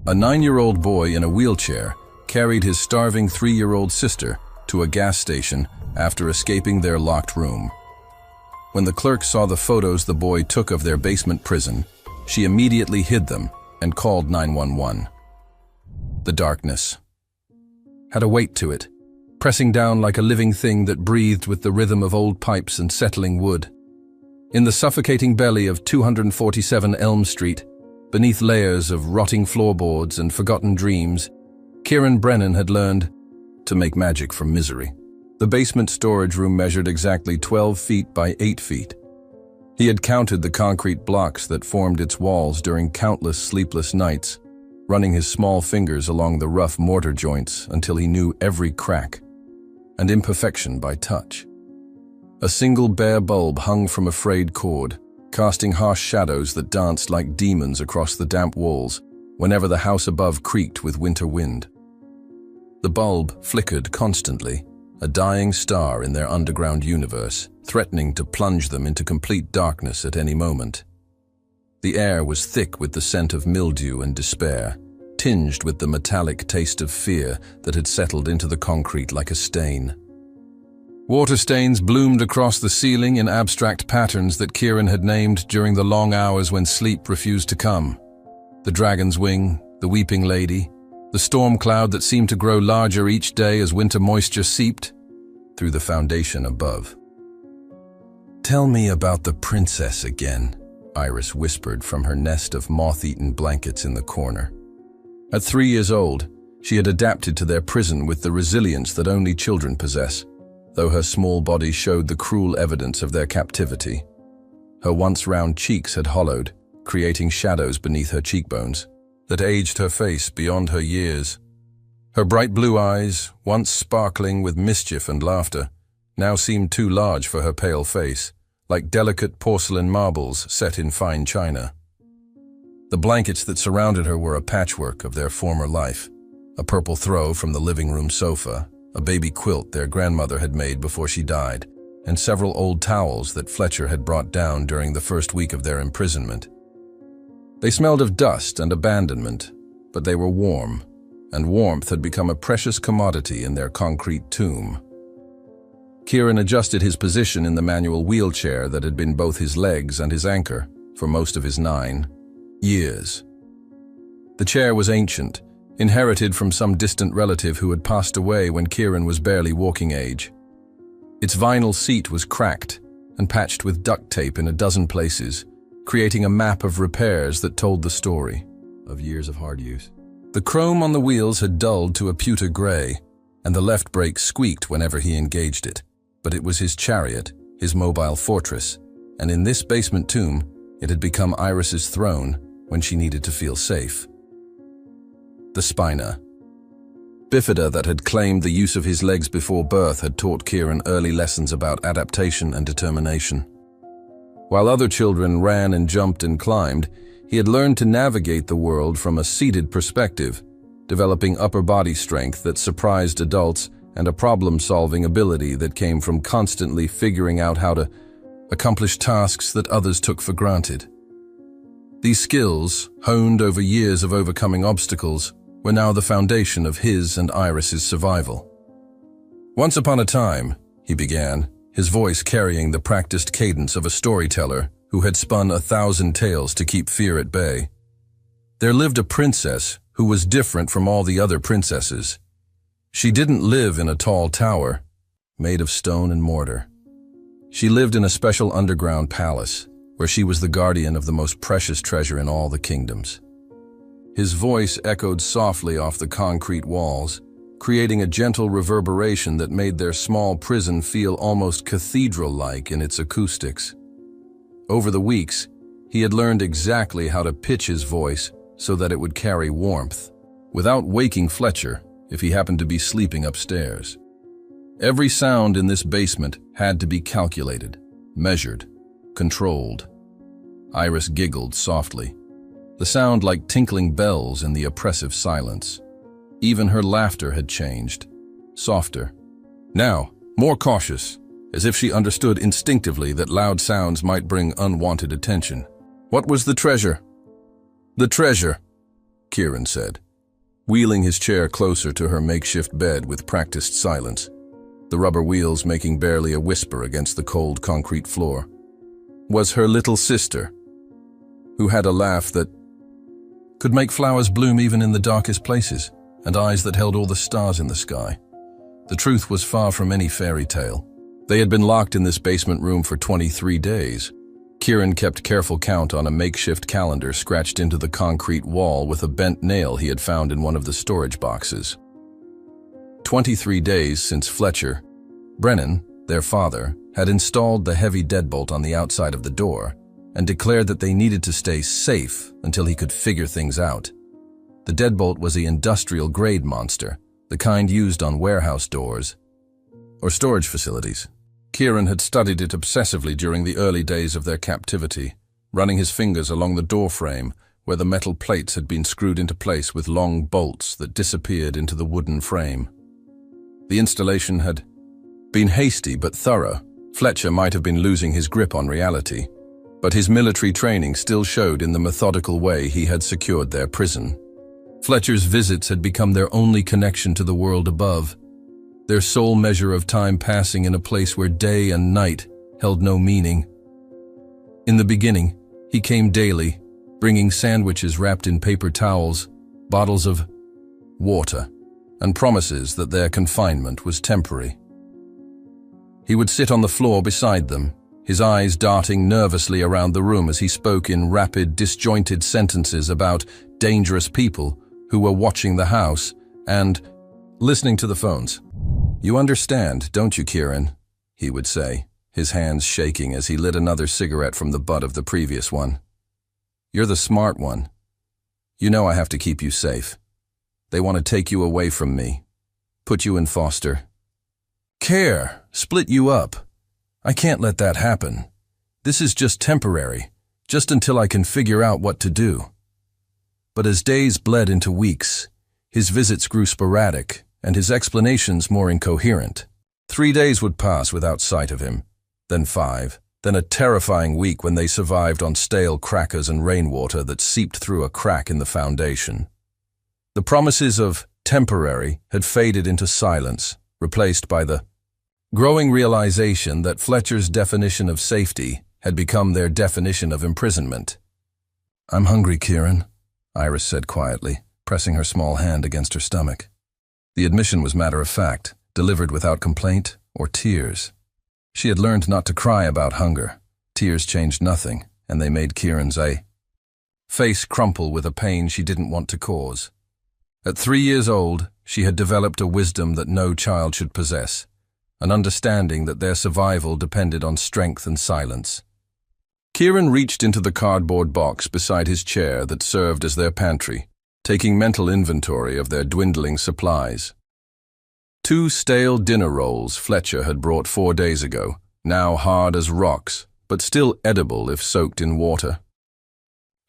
A 9-year-old boy in a wheelchair carried his starving 3-year-old sister to a gas station after escaping their locked room. When the clerk saw the photos the boy took of their basement prison, she immediately hid them and called 911. The darkness had a weight to it, pressing down like a living thing that breathed with the rhythm of old pipes and settling wood. In the suffocating belly of 247 Elm Street, beneath layers of rotting floorboards and forgotten dreams, Kieran Brennan had learned to make magic from misery. The basement storage room measured exactly 12 feet by 8 feet. He had counted the concrete blocks that formed its walls during countless sleepless nights, running his small fingers along the rough mortar joints until he knew every crack and imperfection by touch. A single bare bulb hung from a frayed cord, casting harsh shadows that danced like demons across the damp walls whenever the house above creaked with winter wind. The bulb flickered constantly, a dying star in their underground universe, threatening to plunge them into complete darkness at any moment. The air was thick with the scent of mildew and despair, tinged with the metallic taste of fear that had settled into the concrete like a stain. Water stains bloomed across the ceiling in abstract patterns that Kieran had named during the long hours when sleep refused to come. The dragon's wing, the weeping lady, the storm cloud that seemed to grow larger each day as winter moisture seeped through the foundation above. "Tell me about the princess again," Iris whispered from her nest of moth-eaten blankets in the corner. At 3 years old, she had adapted to their prison with the resilience that only children possess, though her small body showed the cruel evidence of their captivity. Her once round cheeks had hollowed, creating shadows beneath her cheekbones that aged her face beyond her years. Her bright blue eyes, once sparkling with mischief and laughter, now seemed too large for her pale face, like delicate porcelain marbles set in fine china. The blankets that surrounded her were a patchwork of their former life, a purple throw from the living room sofa, a baby quilt their grandmother had made before she died, and several old towels that Fletcher had brought down during the first week of their imprisonment. They smelled of dust and abandonment, but they were warm, and warmth had become a precious commodity in their concrete tomb. Kieran adjusted his position in the manual wheelchair that had been both his legs and his anchor for most of his 9 years. The chair was ancient, inherited from some distant relative who had passed away when Kieran was barely walking age. Its vinyl seat was cracked and patched with duct tape in a dozen places, creating a map of repairs that told the story of years of hard use. The chrome on the wheels had dulled to a pewter gray, and the left brake squeaked whenever he engaged it. But it was his chariot, his mobile fortress, and in this basement tomb, it had become Iris's throne when she needed to feel safe. The spina. Bifida that had claimed the use of his legs before birth had taught Kieran early lessons about adaptation and determination. While other children ran and jumped and climbed, he had learned to navigate the world from a seated perspective, developing upper body strength that surprised adults and a problem-solving ability that came from constantly figuring out how to accomplish tasks that others took for granted. These skills, honed over years of overcoming obstacles, were now the foundation of his and Iris's survival. "Once upon a time," he began, his voice carrying the practiced cadence of a storyteller who had spun 1,000 tales to keep fear at bay, "there lived a princess who was different from all the other princesses. She didn't live in a tall tower, made of stone and mortar. She lived in a special underground palace, where she was the guardian of the most precious treasure in all the kingdoms." His voice echoed softly off the concrete walls, creating a gentle reverberation that made their small prison feel almost cathedral-like in its acoustics. Over the weeks, he had learned exactly how to pitch his voice so that it would carry warmth, without waking Fletcher if he happened to be sleeping upstairs. Every sound in this basement had to be calculated, measured, controlled. Iris giggled softly, the sound like tinkling bells in the oppressive silence. Even her laughter had changed, softer. Now, more cautious, as if she understood instinctively that loud sounds might bring unwanted attention. "What was the treasure?" "The treasure," Kieran said, wheeling his chair closer to her makeshift bed with practiced silence, the rubber wheels making barely a whisper against the cold concrete floor. Was her little sister, who had a laugh that could make flowers bloom even in the darkest places, and eyes that held all the stars in the sky. The truth was far from any fairy tale. They had been locked in this basement room for 23 days. Kieran kept careful count on a makeshift calendar scratched into the concrete wall with a bent nail he had found in one of the storage boxes. 23 days since Fletcher, Brennan, their father, had installed the heavy deadbolt on the outside of the door and declared that they needed to stay safe until he could figure things out. The deadbolt was the industrial-grade monster, the kind used on warehouse doors or storage facilities. Kieran had studied it obsessively during the early days of their captivity, running his fingers along the door frame where the metal plates had been screwed into place with long bolts that disappeared into the wooden frame. The installation had been hasty but thorough. Fletcher might have been losing his grip on reality, but his military training still showed in the methodical way he had secured their prison. Fletcher's visits had become their only connection to the world above, their sole measure of time passing in a place where day and night held no meaning. In the beginning, he came daily, bringing sandwiches wrapped in paper towels, bottles of water, and promises that their confinement was temporary. He would sit on the floor beside them, his eyes darting nervously around the room as he spoke in rapid, disjointed sentences about dangerous people who were watching the house and listening to the phones. "You understand, don't you, Kieran?" he would say, his hands shaking as he lit another cigarette from the butt of the previous one. "You're the smart one. You know I have to keep you safe. They want to take you away from me, put you in foster care, split you up. I can't let that happen. This is just temporary, just until I can figure out what to do." But as days bled into weeks, his visits grew sporadic and his explanations more incoherent. 3 days would pass without sight of him, then 5, then a terrifying week when they survived on stale crackers and rainwater that seeped through a crack in the foundation. The promises of temporary had faded into silence, replaced by the growing realization that Fletcher's definition of safety had become their definition of imprisonment. "I'm hungry, Kieran," Iris said quietly, pressing her small hand against her stomach. The admission was matter-of-fact, delivered without complaint or tears. She had learned not to cry about hunger. Tears changed nothing, and they made Kieran's face crumple with a pain she didn't want to cause. At 3 years old, she had developed a wisdom that no child should possess, an understanding that their survival depended on strength and silence. Kieran reached into the cardboard box beside his chair that served as their pantry, taking mental inventory of their dwindling supplies. 2 stale dinner rolls Fletcher had brought 4 days ago, now hard as rocks, but still edible if soaked in water.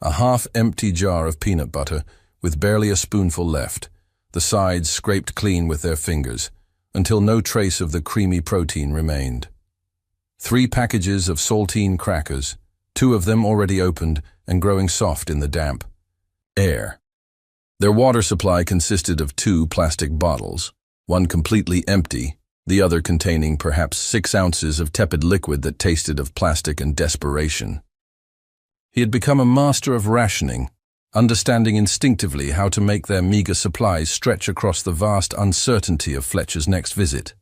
A half-empty jar of peanut butter with barely a spoonful left, the sides scraped clean with their fingers, until no trace of the creamy protein remained. 3 packages of saltine crackers, 2 of them already opened and growing soft in the damp air. Their water supply consisted of 2 plastic bottles, one completely empty, the other containing perhaps 6 ounces of tepid liquid that tasted of plastic and desperation. He had become a master of rationing, understanding instinctively how to make their meager supplies stretch across the vast uncertainty of Fletcher's next visit.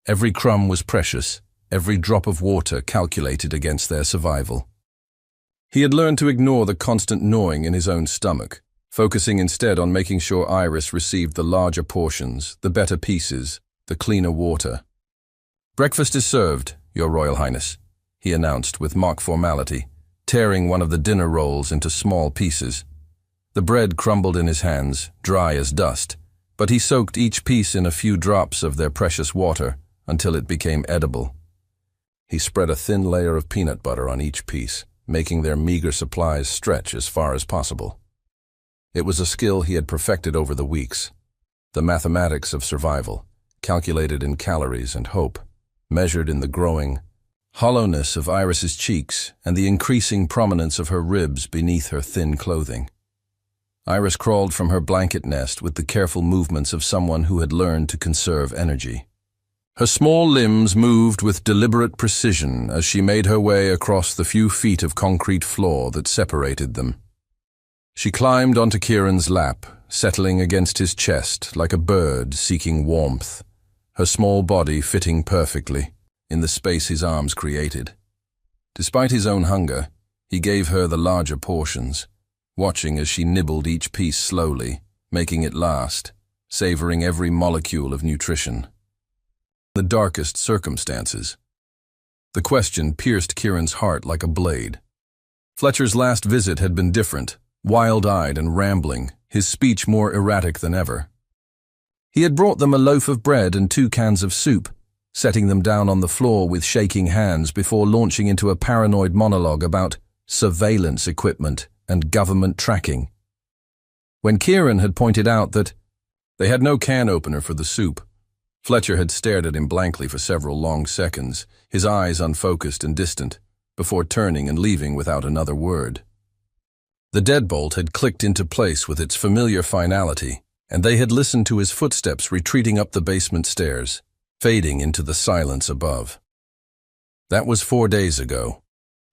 Every crumb was precious, every drop of water calculated against their survival. He had learned to ignore the constant gnawing in his own stomach, focusing instead on making sure Iris received the larger portions, the better pieces, the cleaner water. "Breakfast is served, Your Royal Highness," he announced with mock formality, tearing one of the dinner rolls into small pieces. The bread crumbled in his hands, dry as dust, but he soaked each piece in a few drops of their precious water until it became edible. He spread a thin layer of peanut butter on each piece, making their meager supplies stretch as far as possible. It was a skill he had perfected over the weeks, the mathematics of survival, calculated in calories and hope, measured in the growing hollowness of Iris's cheeks and the increasing prominence of her ribs beneath her thin clothing. Iris crawled from her blanket nest with the careful movements of someone who had learned to conserve energy. Her small limbs moved with deliberate precision as she made her way across the few feet of concrete floor that separated them. She climbed onto Kieran's lap, settling against his chest like a bird seeking warmth, her small body fitting perfectly in the space his arms created. Despite his own hunger, he gave her the larger portions, watching as she nibbled each piece slowly, making it last, savoring every molecule of nutrition. The darkest circumstances. The question pierced Kieran's heart like a blade. Fletcher's last visit had been different, wild-eyed and rambling, his speech more erratic than ever. He had brought them a loaf of bread and 2 cans of soup, setting them down on the floor with shaking hands before launching into a paranoid monologue about surveillance equipment and government tracking. When Kieran had pointed out that they had no can opener for the soup, Fletcher had stared at him blankly for several long seconds, his eyes unfocused and distant, before turning and leaving without another word. The deadbolt had clicked into place with its familiar finality, and they had listened to his footsteps retreating up the basement stairs, fading into the silence above. That was 4 days ago.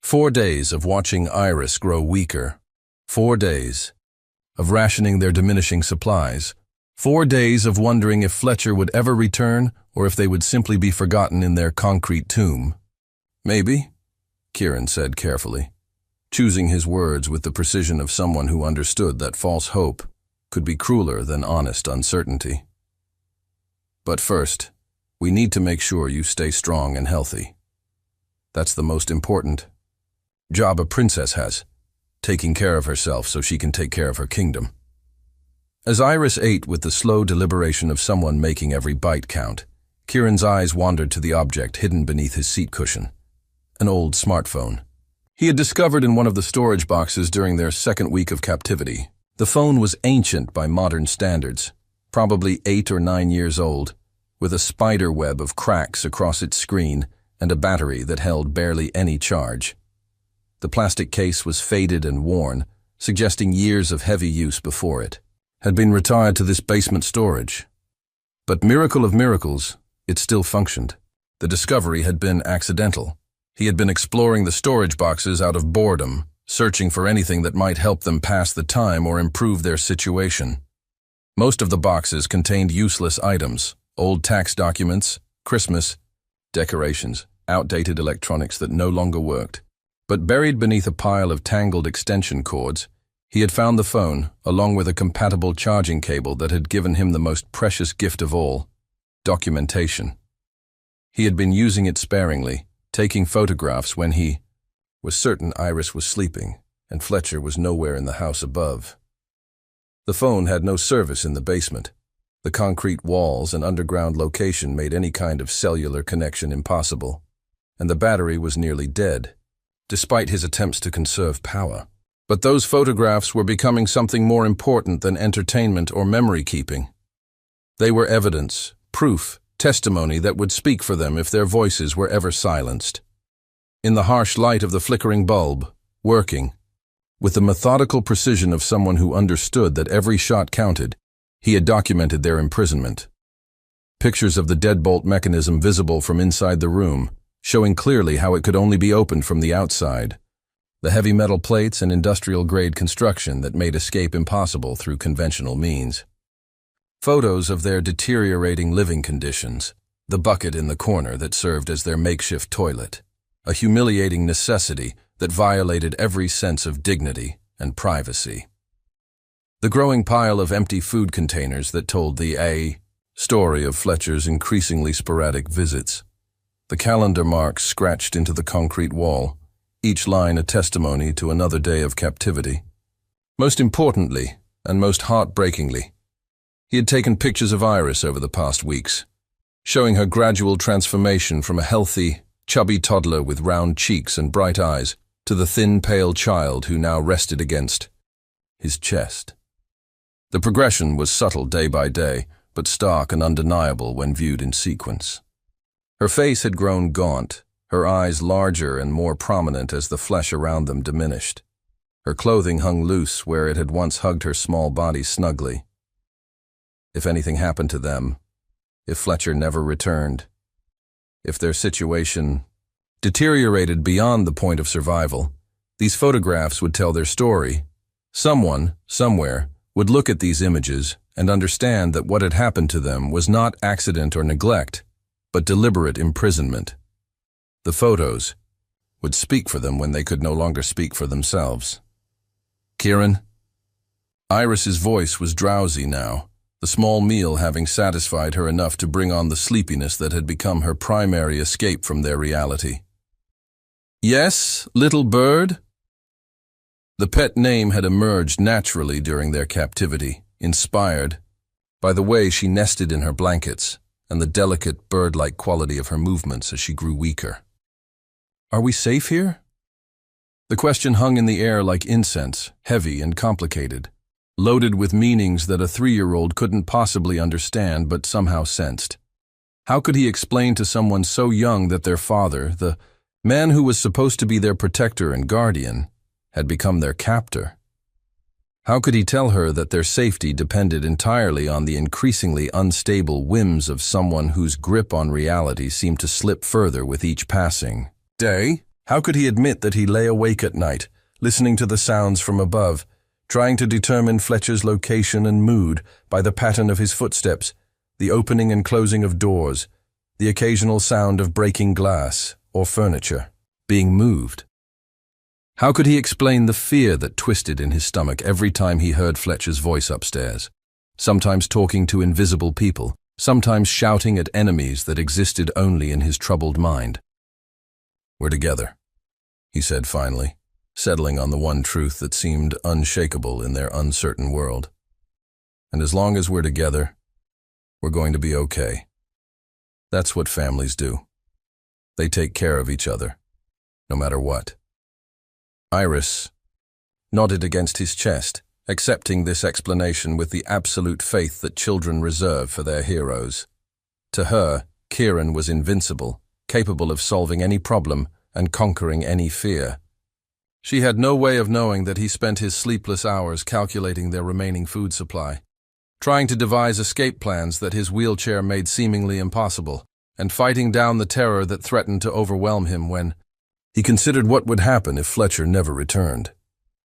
4 days of watching Iris grow weaker. 4 days of rationing their diminishing supplies. 4 days of wondering if Fletcher would ever return or if they would simply be forgotten in their concrete tomb. Maybe, Kieran said carefully, choosing his words with the precision of someone who understood that false hope could be crueler than honest uncertainty. But first, we need to make sure you stay strong and healthy. That's the most important job a princess has, taking care of herself so she can take care of her kingdom. As Iris ate with the slow deliberation of someone making every bite count, Kieran's eyes wandered to the object hidden beneath his seat cushion, an old smartphone. He had discovered in one of the storage boxes during their second week of captivity. The phone was ancient by modern standards, probably 8 or 9 years old, with a spider web of cracks across its screen and a battery that held barely any charge. The plastic case was faded and worn, suggesting years of heavy use before it had been retired to this basement storage. But miracle of miracles, it still functioned. The discovery had been accidental. He had been exploring the storage boxes out of boredom, searching for anything that might help them pass the time or improve their situation. Most of the boxes contained useless items, old tax documents, Christmas decorations, outdated electronics that no longer worked. But buried beneath a pile of tangled extension cords, he had found the phone, along with a compatible charging cable that had given him the most precious gift of all, documentation. He had been using it sparingly, taking photographs when he was certain Iris was sleeping and Fletcher was nowhere in the house above. The phone had no service in the basement. The concrete walls and underground location made any kind of cellular connection impossible, and the battery was nearly dead, despite his attempts to conserve power. But those photographs were becoming something more important than entertainment or memory keeping. They were evidence, proof, testimony that would speak for them if their voices were ever silenced. In the harsh light of the flickering bulb, working, with the methodical precision of someone who understood that every shot counted, he had documented their imprisonment. Pictures of the deadbolt mechanism visible from inside the room, showing clearly how it could only be opened from the outside. The heavy metal plates and industrial-grade construction that made escape impossible through conventional means. Photos of their deteriorating living conditions, the bucket in the corner that served as their makeshift toilet, a humiliating necessity that violated every sense of dignity and privacy. The growing pile of empty food containers that told the story of Fletcher's increasingly sporadic visits. The calendar marks scratched into the concrete wall, each line a testimony to another day of captivity. Most importantly, and most heartbreakingly, he had taken pictures of Iris over the past weeks, showing her gradual transformation from a healthy, chubby toddler with round cheeks and bright eyes to the thin, pale child who now rested against his chest. The progression was subtle day by day, but stark and undeniable when viewed in sequence. Her face had grown gaunt, her eyes larger and more prominent as the flesh around them diminished. Her clothing hung loose where it had once hugged her small body snugly. If anything happened to them, if Fletcher never returned, if their situation deteriorated beyond the point of survival, these photographs would tell their story. Someone, somewhere, would look at these images and understand that what had happened to them was not accident or neglect, but deliberate imprisonment. The photos would speak for them when they could no longer speak for themselves. "Kieran?" Iris's voice was drowsy now, the small meal having satisfied her enough to bring on the sleepiness that had become her primary escape from their reality. "Yes, little bird?" The pet name had emerged naturally during their captivity, inspired by the way she nested in her blankets and the delicate bird-like quality of her movements as she grew weaker. "Are we safe here?" The question hung in the air like incense, heavy and complicated, loaded with meanings that a 3-year-old couldn't possibly understand but somehow sensed. How could he explain to someone so young that their father, the man who was supposed to be their protector and guardian, had become their captor? How could he tell her that their safety depended entirely on the increasingly unstable whims of someone whose grip on reality seemed to slip further with each passing day? How could he admit that he lay awake at night, listening to the sounds from above, trying to determine Fletcher's location and mood by the pattern of his footsteps, the opening and closing of doors, the occasional sound of breaking glass or furniture being moved? How could he explain the fear that twisted in his stomach every time he heard Fletcher's voice upstairs, sometimes talking to invisible people, sometimes shouting at enemies that existed only in his troubled mind? "We're together," he said finally, settling on the one truth that seemed unshakable in their uncertain world. "And as long as we're together, we're going to be okay. That's what families do. They take care of each other, no matter what." Iris nodded against his chest, accepting this explanation with the absolute faith that children reserve for their heroes. To her, Kieran was invincible, capable of solving any problem and conquering any fear. She had no way of knowing that he spent his sleepless hours calculating their remaining food supply, trying to devise escape plans that his wheelchair made seemingly impossible, and fighting down the terror that threatened to overwhelm him when he considered what would happen if Fletcher never returned.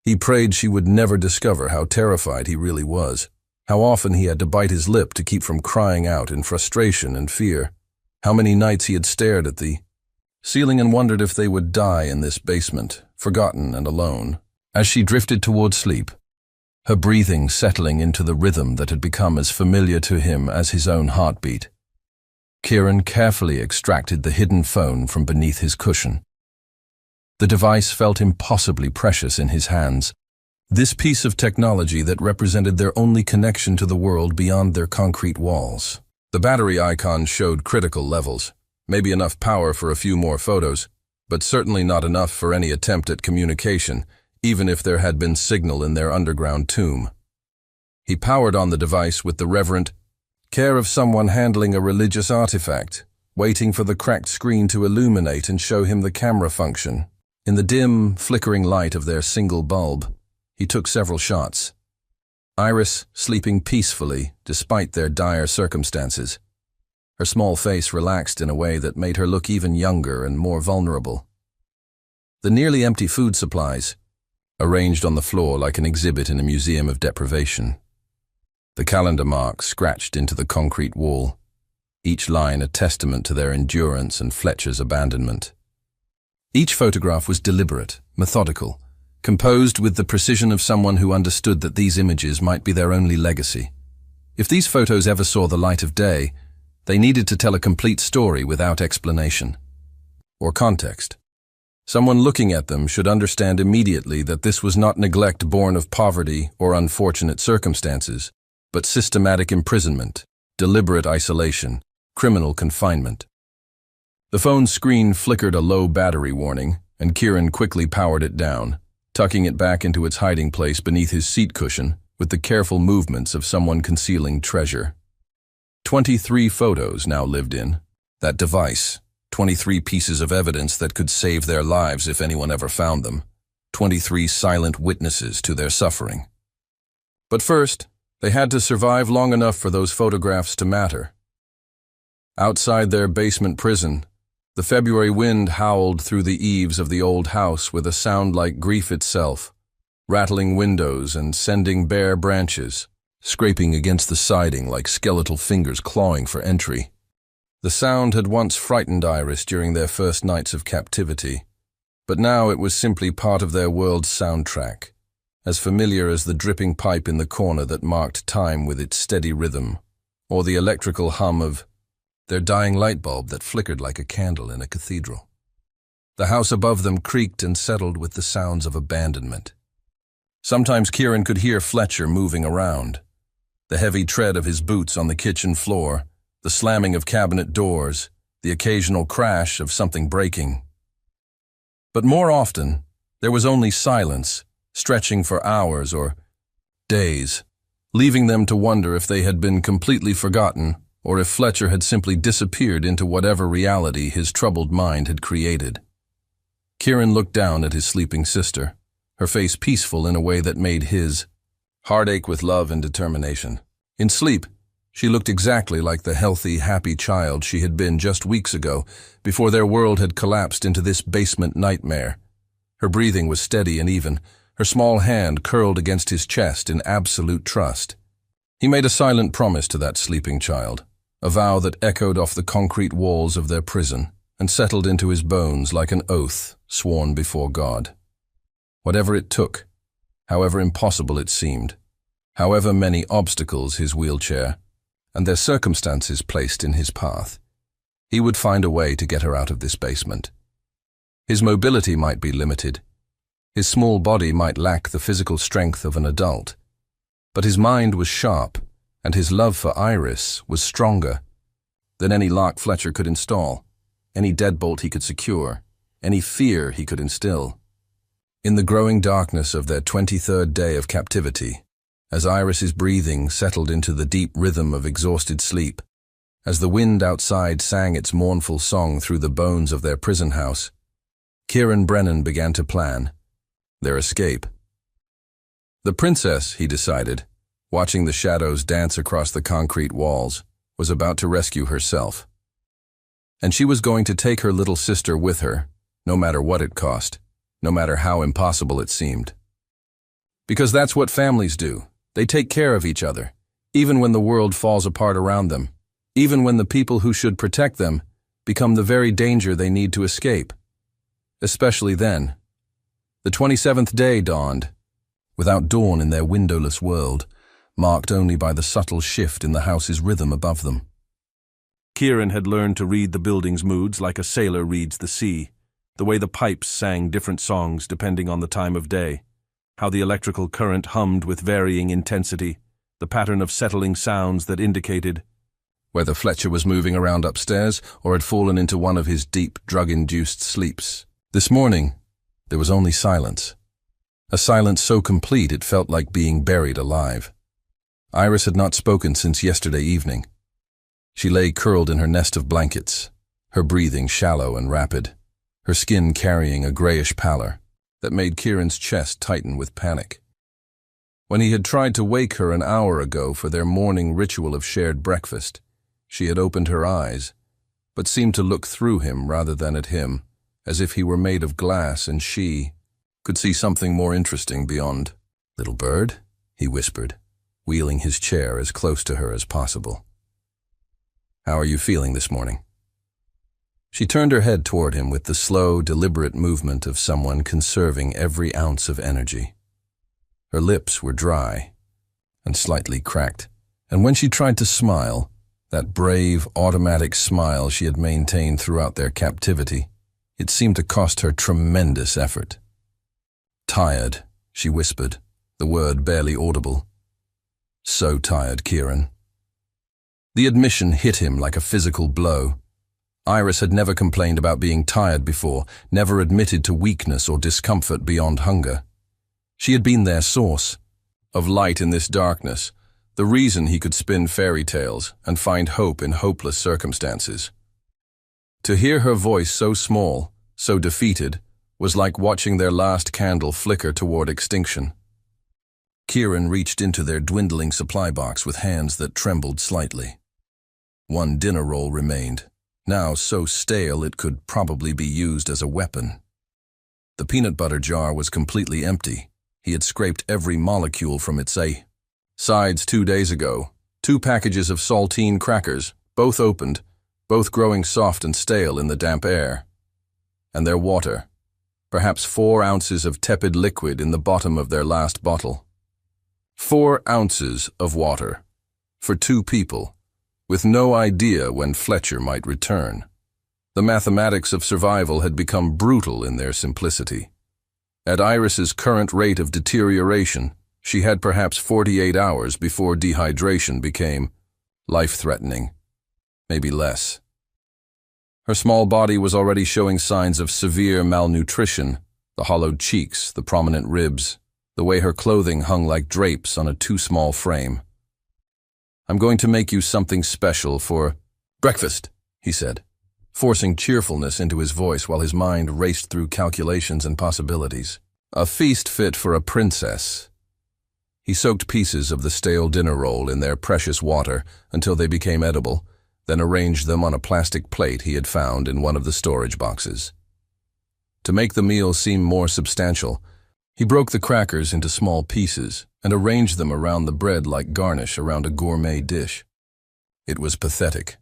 He prayed she would never discover how terrified he really was, how often he had to bite his lip to keep from crying out in frustration and fear, how many nights he had stared at the ceiling and wondered if they would die in this basement, forgotten and alone. As she drifted toward sleep, her breathing settling into the rhythm that had become as familiar to him as his own heartbeat, Kieran carefully extracted the hidden phone from beneath his cushion. The device felt impossibly precious in his hands, this piece of technology that represented their only connection to the world beyond their concrete walls. The battery icon showed critical levels, maybe enough power for a few more photos, but certainly not enough for any attempt at communication, even if there had been signal in their underground tomb. He powered on the device with the reverent care of someone handling a religious artifact, waiting for the cracked screen to illuminate and show him the camera function. In the dim, flickering light of their single bulb, he took several shots. Iris sleeping peacefully despite their dire circumstances. Her small face relaxed in a way that made her look even younger and more vulnerable. The nearly empty food supplies, arranged on the floor like an exhibit in a museum of deprivation. The calendar marks scratched into the concrete wall, each line a testament to their endurance and Fletcher's abandonment. Each photograph was deliberate, methodical, composed with the precision of someone who understood that these images might be their only legacy. If these photos ever saw the light of day, they needed to tell a complete story without explanation or context. Someone looking at them should understand immediately that this was not neglect born of poverty or unfortunate circumstances, but systematic imprisonment, deliberate isolation, criminal confinement. The phone's screen flickered a low battery warning, and Kieran quickly powered it down, tucking it back into its hiding place beneath his seat cushion with the careful movements of someone concealing treasure. 23 photos now lived in that device, 23 pieces of evidence that could save their lives if anyone ever found them. 23 silent witnesses to their suffering. But first, they had to survive long enough for those photographs to matter. Outside their basement prison, the February wind howled through the eaves of the old house with a sound like grief itself, rattling windows and sending bare branches, scraping against the siding like skeletal fingers clawing for entry. The sound had once frightened Iris during their first nights of captivity, but now it was simply part of their world's soundtrack, as familiar as the dripping pipe in the corner that marked time with its steady rhythm, or the electrical hum of their dying light bulb that flickered like a candle in a cathedral. The house above them creaked and settled with the sounds of abandonment. Sometimes Kieran could hear Fletcher moving around, the heavy tread of his boots on the kitchen floor, the slamming of cabinet doors, the occasional crash of something breaking. But more often, there was only silence, stretching for hours or days, leaving them to wonder if they had been completely forgotten or if Fletcher had simply disappeared into whatever reality his troubled mind had created. Kieran looked down at his sleeping sister, her face peaceful in a way that made his heart ache with love and determination. In sleep, she looked exactly like the healthy, happy child she had been just weeks ago, before their world had collapsed into this basement nightmare. Her breathing was steady and even, her small hand curled against his chest in absolute trust. He made a silent promise to that sleeping child, a vow that echoed off the concrete walls of their prison and settled into his bones like an oath sworn before God. Whatever it took, however impossible it seemed, however many obstacles his wheelchair and their circumstances placed in his path, he would find a way to get her out of this basement. His mobility might be limited. His small body might lack the physical strength of an adult. But his mind was sharp, and his love for Iris was stronger than any lock Fletcher could install, any deadbolt he could secure, any fear he could instill. In the growing darkness of their 23rd day of captivity, as Iris's breathing settled into the deep rhythm of exhausted sleep, as the wind outside sang its mournful song through the bones of their prison house, Kieran Brennan began to plan their escape. The princess, he decided, watching the shadows dance across the concrete walls, was about to rescue herself. And she was going to take her little sister with her, no matter what it cost, no matter how impossible it seemed. Because that's what families do. They take care of each other, even when the world falls apart around them, even when the people who should protect them become the very danger they need to escape. Especially then. The 27th day dawned, without dawn in their windowless world, marked only by the subtle shift in the house's rhythm above them. Kieran had learned to read the building's moods like a sailor reads the sea, the way the pipes sang different songs depending on the time of day, how the electrical current hummed with varying intensity, the pattern of settling sounds that indicated whether Fletcher was moving around upstairs or had fallen into one of his deep, drug-induced sleeps. This morning, there was only silence. A silence so complete it felt like being buried alive. Iris had not spoken since yesterday evening. She lay curled in her nest of blankets, her breathing shallow and rapid, her skin carrying a grayish pallor that made Kieran's chest tighten with panic. When he had tried to wake her an hour ago for their morning ritual of shared breakfast, she had opened her eyes, but seemed to look through him rather than at him, as if he were made of glass and she could see something more interesting beyond. "Little bird," he whispered, wheeling his chair as close to her as possible. "How are you feeling this morning?" She turned her head toward him with the slow, deliberate movement of someone conserving every ounce of energy. Her lips were dry and slightly cracked, and when she tried to smile, that brave, automatic smile she had maintained throughout their captivity, it seemed to cost her tremendous effort. "Tired," she whispered, the word barely audible. "So tired, Kieran." The admission hit him like a physical blow. Iris had never complained about being tired before, never admitted to weakness or discomfort beyond hunger. She had been their source of light in this darkness, the reason he could spin fairy tales and find hope in hopeless circumstances. To hear her voice so small, so defeated, was like watching their last candle flicker toward extinction. Kieran reached into their dwindling supply box with hands that trembled slightly. One dinner roll remained, now so stale it could probably be used as a weapon. The peanut butter jar was completely empty. He had scraped every molecule from its sides 2 days ago. 2 packages of saltine crackers, both opened, both growing soft and stale in the damp air. And their water, perhaps 4 ounces of tepid liquid in the bottom of their last bottle. 4 ounces of water for 2 people, with no idea when Fletcher might return. The mathematics of survival had become brutal in their simplicity. At Iris's current rate of deterioration, she had perhaps 48 hours before dehydration became life-threatening, maybe less. Her small body was already showing signs of severe malnutrition, the hollowed cheeks, the prominent ribs, the way her clothing hung like drapes on a too small frame. "I'm going to make you something special for breakfast," he said, forcing cheerfulness into his voice while his mind raced through calculations and possibilities. A feast fit for a princess. He soaked pieces of the stale dinner roll in their precious water until they became edible, then arranged them on a plastic plate he had found in one of the storage boxes. To make the meal seem more substantial, he broke the crackers into small pieces and arranged them around the bread like garnish around a gourmet dish. It was pathetic,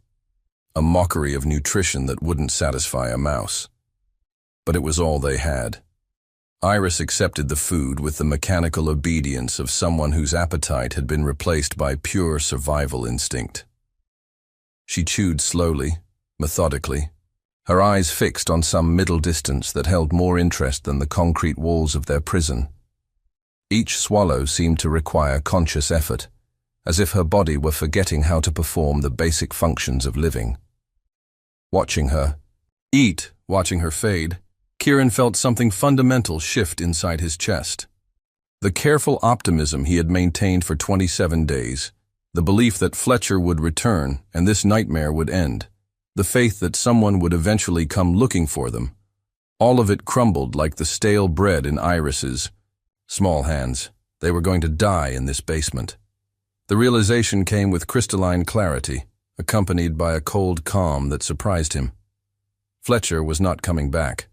a mockery of nutrition that wouldn't satisfy a mouse. But it was all they had. Iris accepted the food with the mechanical obedience of someone whose appetite had been replaced by pure survival instinct. She chewed slowly, methodically, her eyes fixed on some middle distance that held more interest than the concrete walls of their prison. Each swallow seemed to require conscious effort, as if her body were forgetting how to perform the basic functions of living. Watching her eat, watching her fade, Kieran felt something fundamental shift inside his chest. The careful optimism he had maintained for 27 days, the belief that Fletcher would return and this nightmare would end, the faith that someone would eventually come looking for them, all of it crumbled like the stale bread in Iris's small hands. They were going to die in this basement. The realization came with crystalline clarity, accompanied by a cold calm that surprised him. Fletcher was not coming back.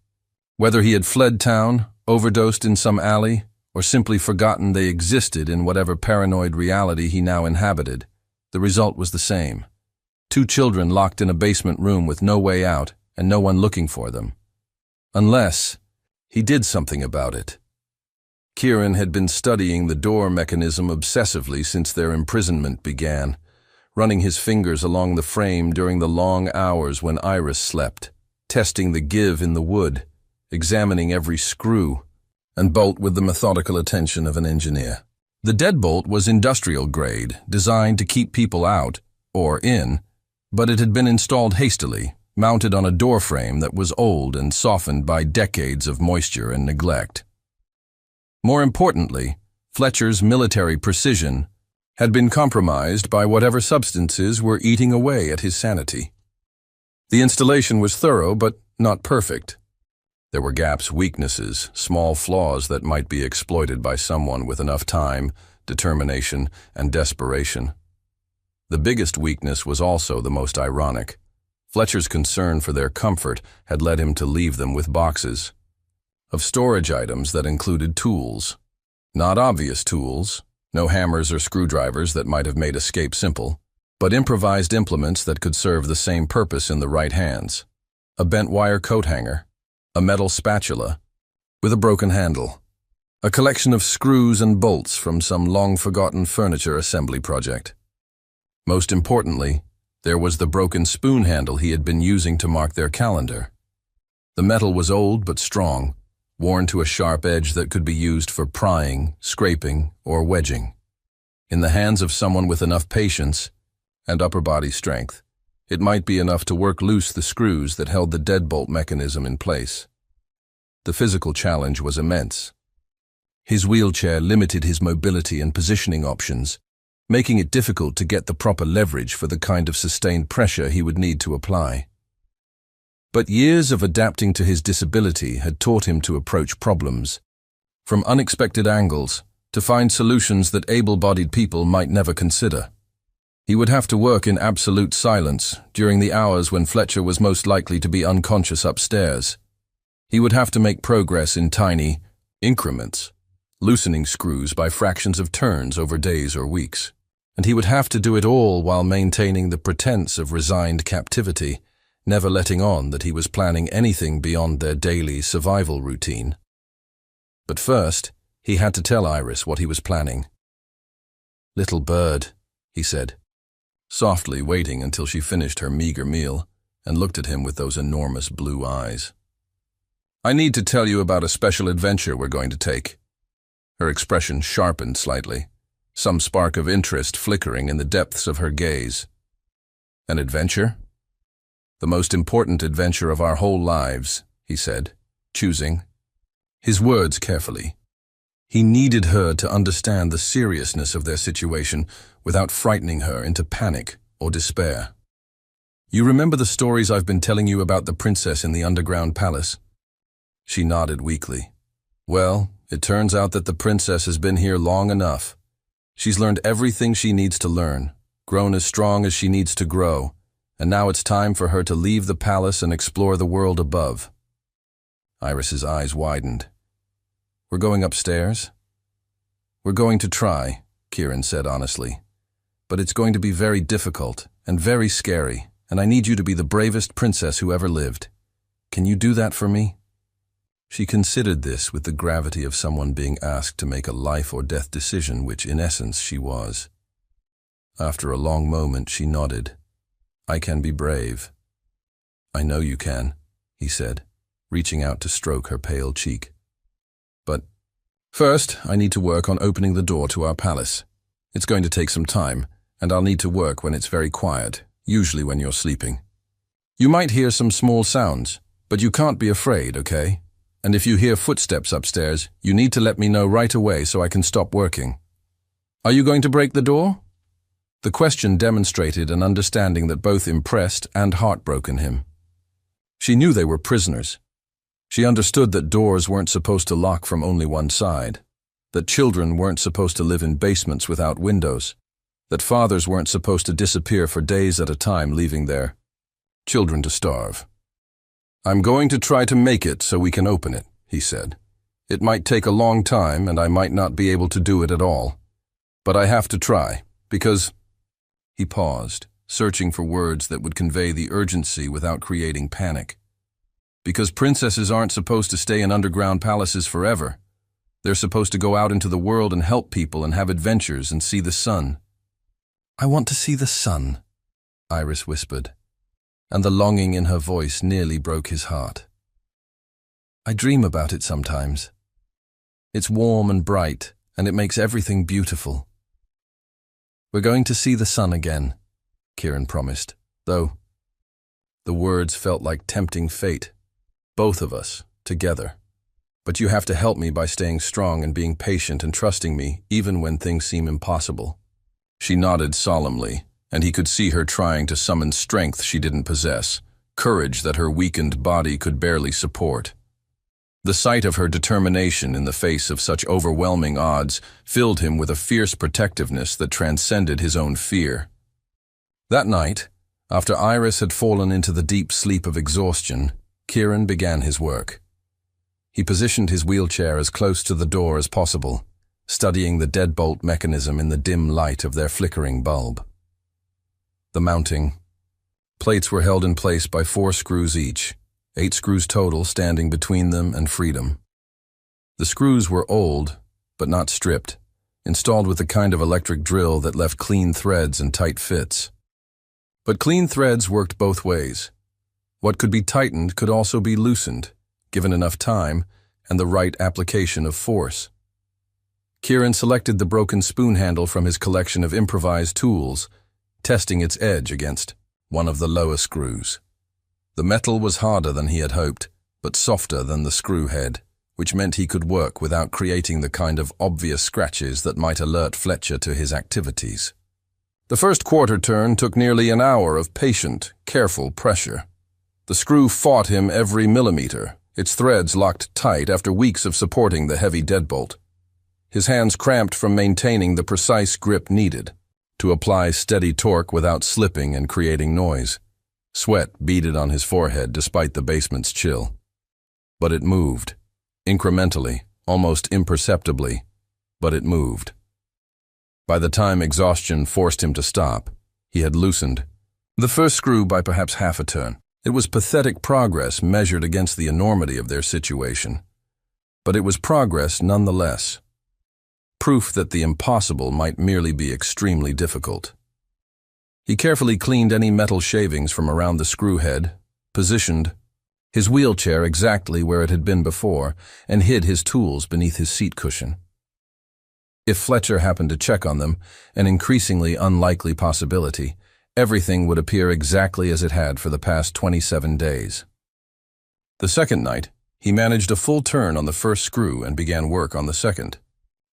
Whether he had fled town, overdosed in some alley, or simply forgotten they existed in whatever paranoid reality he now inhabited, the result was the same. 2 children locked in a basement room with no way out and no one looking for them. Unless he did something about it. Kieran had been studying the door mechanism obsessively since their imprisonment began, running his fingers along the frame during the long hours when Iris slept, testing the give in the wood, examining every screw and bolt with the methodical attention of an engineer. The deadbolt was industrial grade, designed to keep people out, or in, but it had been installed hastily, mounted on a door frame that was old and softened by decades of moisture and neglect. More importantly, Fletcher's military precision had been compromised by whatever substances were eating away at his sanity. The installation was thorough, but not perfect. There were gaps, weaknesses, small flaws that might be exploited by someone with enough time, determination, and desperation. The biggest weakness was also the most ironic. Fletcher's concern for their comfort had led him to leave them with boxes of storage items that included tools. Not obvious tools, no hammers or screwdrivers that might have made escape simple, but improvised implements that could serve the same purpose in the right hands. A bent wire coat hanger, a metal spatula with a broken handle, a collection of screws and bolts from some long-forgotten furniture assembly project. Most importantly, there was the broken spoon handle he had been using to mark their calendar. The metal was old but strong, worn to a sharp edge that could be used for prying, scraping, or wedging. In the hands of someone with enough patience and upper body strength, it might be enough to work loose the screws that held the deadbolt mechanism in place. The physical challenge was immense. His wheelchair limited his mobility and positioning options, making it difficult to get the proper leverage for the kind of sustained pressure he would need to apply. But years of adapting to his disability had taught him to approach problems from unexpected angles, to find solutions that able-bodied people might never consider. He would have to work in absolute silence during the hours when Fletcher was most likely to be unconscious upstairs. He would have to make progress in tiny increments, loosening screws by fractions of turns over days or weeks. And he would have to do it all while maintaining the pretense of resigned captivity, never letting on that he was planning anything beyond their daily survival routine. But first, he had to tell Iris what he was planning. "Little bird," he said, softly waiting until she finished her meager meal and looked at him with those enormous blue eyes. "I need to tell you about a special adventure we're going to take." Her expression sharpened slightly, some spark of interest flickering in the depths of her gaze. "An adventure?" "The most important adventure of our whole lives," he said, choosing his words carefully. He needed her to understand the seriousness of their situation without frightening her into panic or despair. "You remember the stories I've been telling you about the princess in the underground palace?" She nodded weakly. "Well, it turns out that the princess has been here long enough. She's learned everything she needs to learn, grown as strong as she needs to grow, and now it's time for her to leave the palace and explore the world above." Iris's eyes widened. "We're going upstairs?" "We're going to try," Kieran said honestly. "But it's going to be very difficult and very scary, and I need you to be the bravest princess who ever lived. Can you do that for me?" She considered this with the gravity of someone being asked to make a life-or-death decision, which in essence she was. After a long moment, she nodded. "I can be brave." "I know you can," he said, reaching out to stroke her pale cheek. "But first, I need to work on opening the door to our palace. It's going to take some time, and I'll need to work when it's very quiet, usually when you're sleeping. You might hear some small sounds, but you can't be afraid, okay? And if you hear footsteps upstairs, you need to let me know right away so I can stop working. Are you going to break the door?" The question demonstrated an understanding that both impressed and heartbroken him. She knew they were prisoners. She understood that doors weren't supposed to lock from only one side, that children weren't supposed to live in basements without windows, that fathers weren't supposed to disappear for days at a time, leaving their children to starve. "I'm going to try to make it so we can open it," he said. "It might take a long time and I might not be able to do it at all. But I have to try, because—" He paused, searching for words that would convey the urgency without creating panic. "Because princesses aren't supposed to stay in underground palaces forever. They're supposed to go out into the world and help people and have adventures and see the sun." "I want to see the sun," Iris whispered, and the longing in her voice nearly broke his heart. "I dream about it sometimes. It's warm and bright, and it makes everything beautiful." "We're going to see the sun again," Kieran promised, though the words felt like tempting fate. "Both of us, together. But you have to help me by staying strong and being patient and trusting me, even when things seem impossible." She nodded solemnly, and he could see her trying to summon strength she didn't possess, courage that her weakened body could barely support. The sight of her determination in the face of such overwhelming odds filled him with a fierce protectiveness that transcended his own fear. That night, after Iris had fallen into the deep sleep of exhaustion, Kieran began his work. He positioned his wheelchair as close to the door as possible, studying the deadbolt mechanism in the dim light of their flickering bulb. The mounting plates were held in place by 4 screws each, 8 screws total standing between them and freedom. The screws were old, but not stripped, installed with the kind of electric drill that left clean threads and tight fits. But clean threads worked both ways. What could be tightened could also be loosened, given enough time and the right application of force. Kieran selected the broken spoon handle from his collection of improvised tools, testing its edge against one of the lower screws. The metal was harder than he had hoped, but softer than the screw head, which meant he could work without creating the kind of obvious scratches that might alert Fletcher to his activities. The first quarter turn took nearly an hour of patient, careful pressure. The screw fought him every millimeter, its threads locked tight after weeks of supporting the heavy deadbolt. His hands cramped from maintaining the precise grip needed to apply steady torque without slipping and creating noise. Sweat beaded on his forehead despite the basement's chill. But it moved, incrementally, almost imperceptibly, but it moved. By the time exhaustion forced him to stop, he had loosened the first screw by perhaps half a turn. It was pathetic progress measured against the enormity of their situation. But it was progress nonetheless. Proof that the impossible might merely be extremely difficult. He carefully cleaned any metal shavings from around the screw head, positioned his wheelchair exactly where it had been before, and hid his tools beneath his seat cushion. If Fletcher happened to check on them, an increasingly unlikely possibility, everything would appear exactly as it had for the past 27 days. The second night, he managed a full turn on the first screw and began work on the second.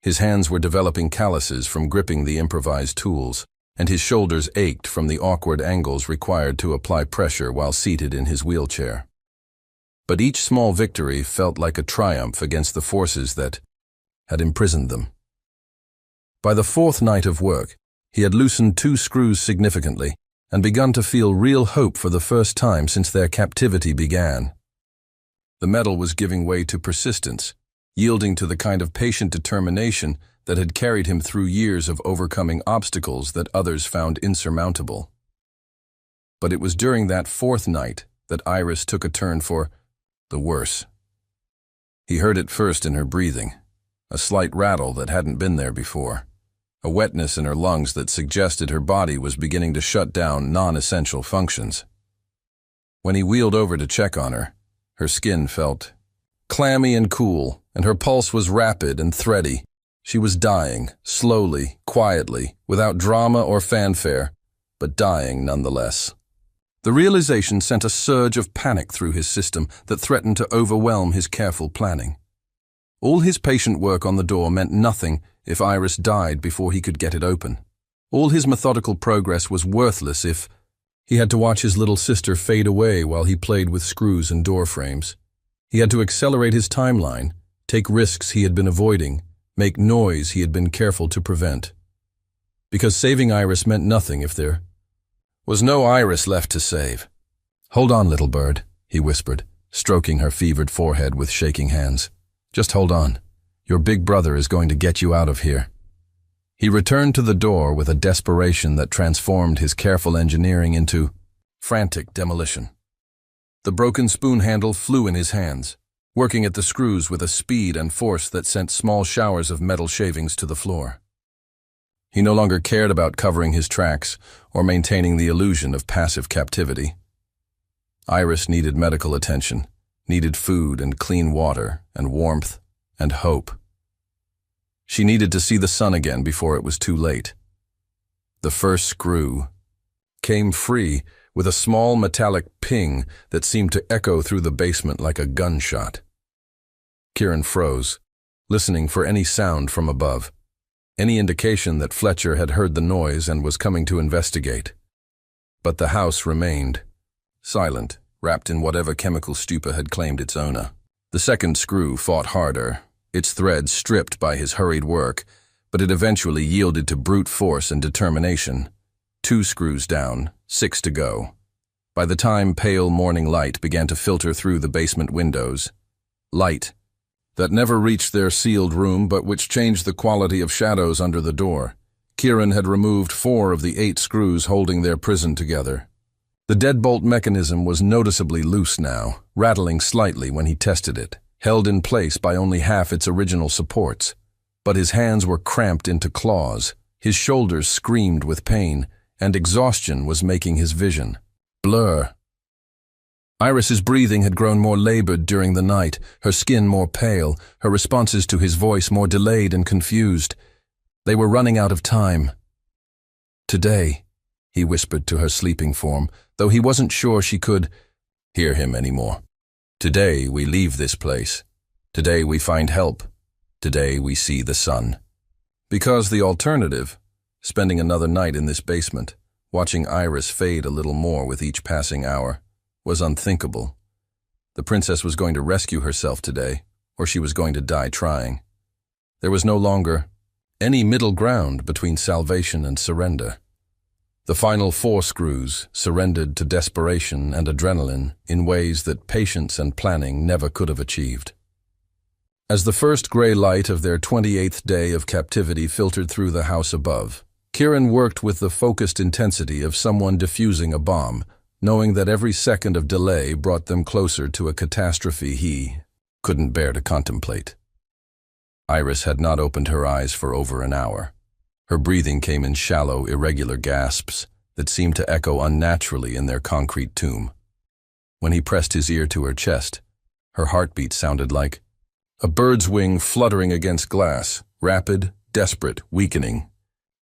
His hands were developing calluses from gripping the improvised tools, and his shoulders ached from the awkward angles required to apply pressure while seated in his wheelchair. But each small victory felt like a triumph against the forces that had imprisoned them. By the fourth night of work, he had loosened 2 screws significantly and begun to feel real hope for the first time since their captivity began. The metal was giving way to persistence, yielding to the kind of patient determination that had carried him through years of overcoming obstacles that others found insurmountable. But it was during that fourth night that Iris took a turn for the worse. He heard it first in her breathing, a slight rattle that hadn't been there before, a wetness in her lungs that suggested her body was beginning to shut down non-essential functions. When he wheeled over to check on her, her skin felt clammy and cool, and her pulse was rapid and thready. She was dying, slowly, quietly, without drama or fanfare, but dying nonetheless. The realization sent a surge of panic through his system that threatened to overwhelm his careful planning. All his patient work on the door meant nothing if Iris died before he could get it open. All his methodical progress was worthless if he had to watch his little sister fade away while he played with screws and door frames. He had to accelerate his timeline, take risks he had been avoiding, make noise he had been careful to prevent. Because saving Iris meant nothing if there was no Iris left to save. "Hold on, little bird," he whispered, stroking her fevered forehead with shaking hands. "Just hold on. Your big brother is going to get you out of here." He returned to the door with a desperation that transformed his careful engineering into frantic demolition. The broken spoon handle flew in his hands, working at the screws with a speed and force that sent small showers of metal shavings to the floor. He no longer cared about covering his tracks or maintaining the illusion of passive captivity. Iris needed medical attention, needed food and clean water and warmth and hope. She needed to see the sun again before it was too late. The first screw came free with a small metallic ping that seemed to echo through the basement like a gunshot. Kieran froze, listening for any sound from above, any indication that Fletcher had heard the noise and was coming to investigate. But the house remained silent, wrapped in whatever chemical stupor had claimed its owner. The second screw fought harder, its threads stripped by his hurried work, but it eventually yielded to brute force and determination. 2 screws down, 6 to go. By the time pale morning light began to filter through the basement windows, light that never reached their sealed room but which changed the quality of shadows under the door, Kieran had removed 4 of the 8 screws holding their prison together. The deadbolt mechanism was noticeably loose now, rattling slightly when he tested it, held in place by only half its original supports. But his hands were cramped into claws, his shoulders screamed with pain, and exhaustion was making his vision blur. Iris's breathing had grown more labored during the night, her skin more pale, her responses to his voice more delayed and confused. They were running out of time. "Today," he whispered to her sleeping form, though he wasn't sure she could hear him anymore. "Today we leave this place. Today we find help. Today we see the sun." Because the alternative, spending another night in this basement, watching Iris fade a little more with each passing hour, was unthinkable. The princess was going to rescue herself today, or she was going to die trying. There was no longer any middle ground between salvation and surrender. The final 4 screws surrendered to desperation and adrenaline in ways that patience and planning never could have achieved. As the first gray light of their 28th day of captivity filtered through the house above, Kieran worked with the focused intensity of someone defusing a bomb, knowing that every second of delay brought them closer to a catastrophe he couldn't bear to contemplate. Iris had not opened her eyes for over an hour. Her breathing came in shallow, irregular gasps that seemed to echo unnaturally in their concrete tomb. When he pressed his ear to her chest, her heartbeat sounded like a bird's wing fluttering against glass, rapid, desperate, weakening.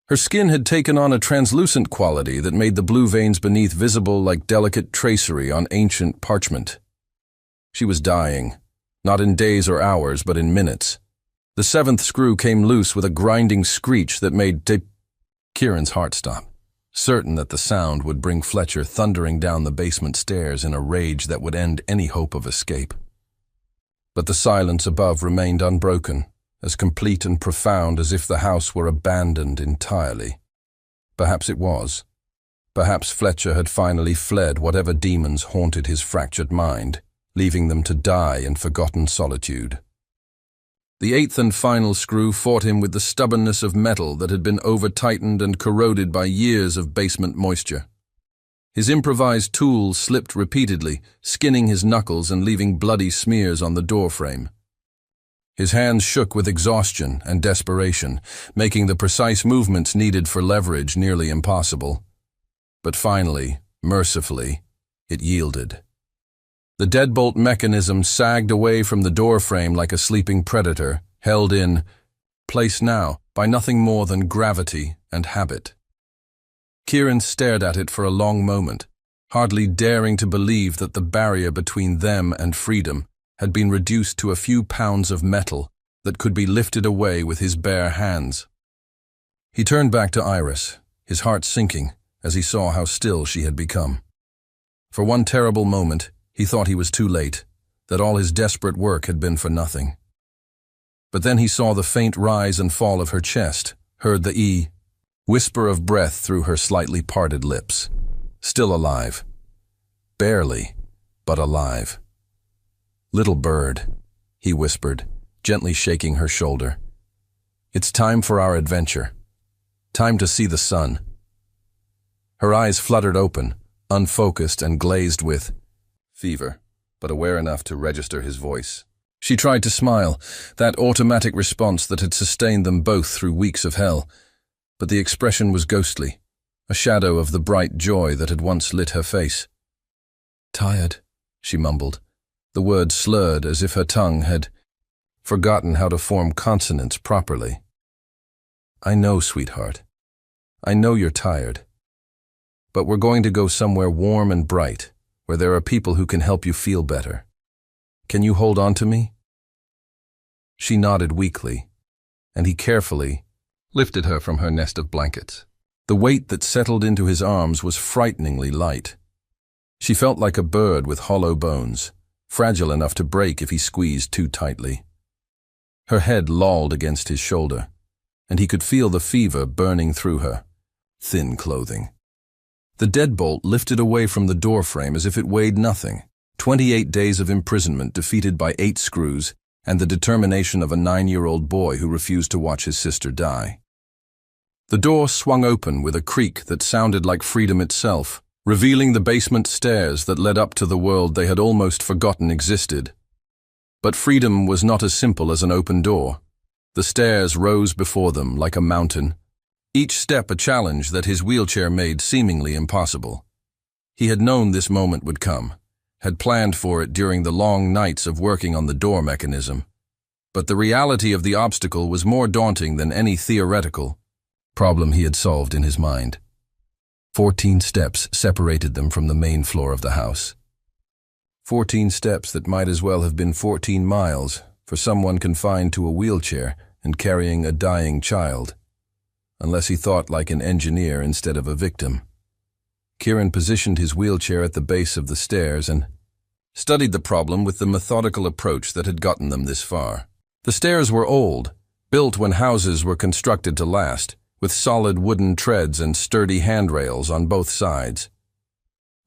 Her skin had taken on a translucent quality that made the blue veins beneath visible like delicate tracery on ancient parchment. She was dying, not in days or hours, but in minutes. The 7th screw came loose with a grinding screech that made Kieran's heart stop, certain that the sound would bring Fletcher thundering down the basement stairs in a rage that would end any hope of escape. But the silence above remained unbroken, as complete and profound as if the house were abandoned entirely. Perhaps it was. Perhaps Fletcher had finally fled whatever demons haunted his fractured mind, leaving them to die in forgotten solitude. The 8th and final screw fought him with the stubbornness of metal that had been over-tightened and corroded by years of basement moisture. His improvised tool slipped repeatedly, skinning his knuckles and leaving bloody smears on the doorframe. His hands shook with exhaustion and desperation, making the precise movements needed for leverage nearly impossible. But finally, mercifully, it yielded. The deadbolt mechanism sagged away from the doorframe like a sleeping predator, held in place now by nothing more than gravity and habit. Kieran stared at it for a long moment, hardly daring to believe that the barrier between them and freedom had been reduced to a few pounds of metal that could be lifted away with his bare hands. He turned back to Iris, his heart sinking as he saw how still she had become. For one terrible moment, he thought he was too late, that all his desperate work had been for nothing. But then he saw the faint rise and fall of her chest, heard the whisper of breath through her slightly parted lips. Still alive. Barely, but alive. "Little bird," he whispered, gently shaking her shoulder. "It's time for our adventure. Time to see the sun." Her eyes fluttered open, unfocused and glazed with fever, but aware enough to register his voice. She tried to smile, that automatic response that had sustained them both through weeks of hell, but the expression was ghostly, a shadow of the bright joy that had once lit her face. "Tired," she mumbled, the words slurred as if her tongue had forgotten how to form consonants properly. "I know, sweetheart. I know you're tired. But we're going to go somewhere warm and bright, where there are people who can help you feel better. Can you hold on to me?" She nodded weakly, and he carefully lifted her from her nest of blankets. The weight that settled into his arms was frighteningly light. She felt like a bird with hollow bones, fragile enough to break if he squeezed too tightly. Her head lolled against his shoulder, and he could feel the fever burning through her thin clothing. The deadbolt lifted away from the doorframe as if it weighed nothing. 28 days of imprisonment defeated by 8 screws and the determination of a 9-year-old boy who refused to watch his sister die. The door swung open with a creak that sounded like freedom itself, revealing the basement stairs that led up to the world they had almost forgotten existed. But freedom was not as simple as an open door. The stairs rose before them like a mountain, each step a challenge that his wheelchair made seemingly impossible. He had known this moment would come, had planned for it during the long nights of working on the door mechanism. But the reality of the obstacle was more daunting than any theoretical problem he had solved in his mind. 14 steps separated them from the main floor of the house. 14 steps that might as well have been 14 miles for someone confined to a wheelchair and carrying a dying child, unless he thought like an engineer instead of a victim. Kieran positioned his wheelchair at the base of the stairs and studied the problem with the methodical approach that had gotten them this far. The stairs were old, built when houses were constructed to last, with solid wooden treads and sturdy handrails on both sides.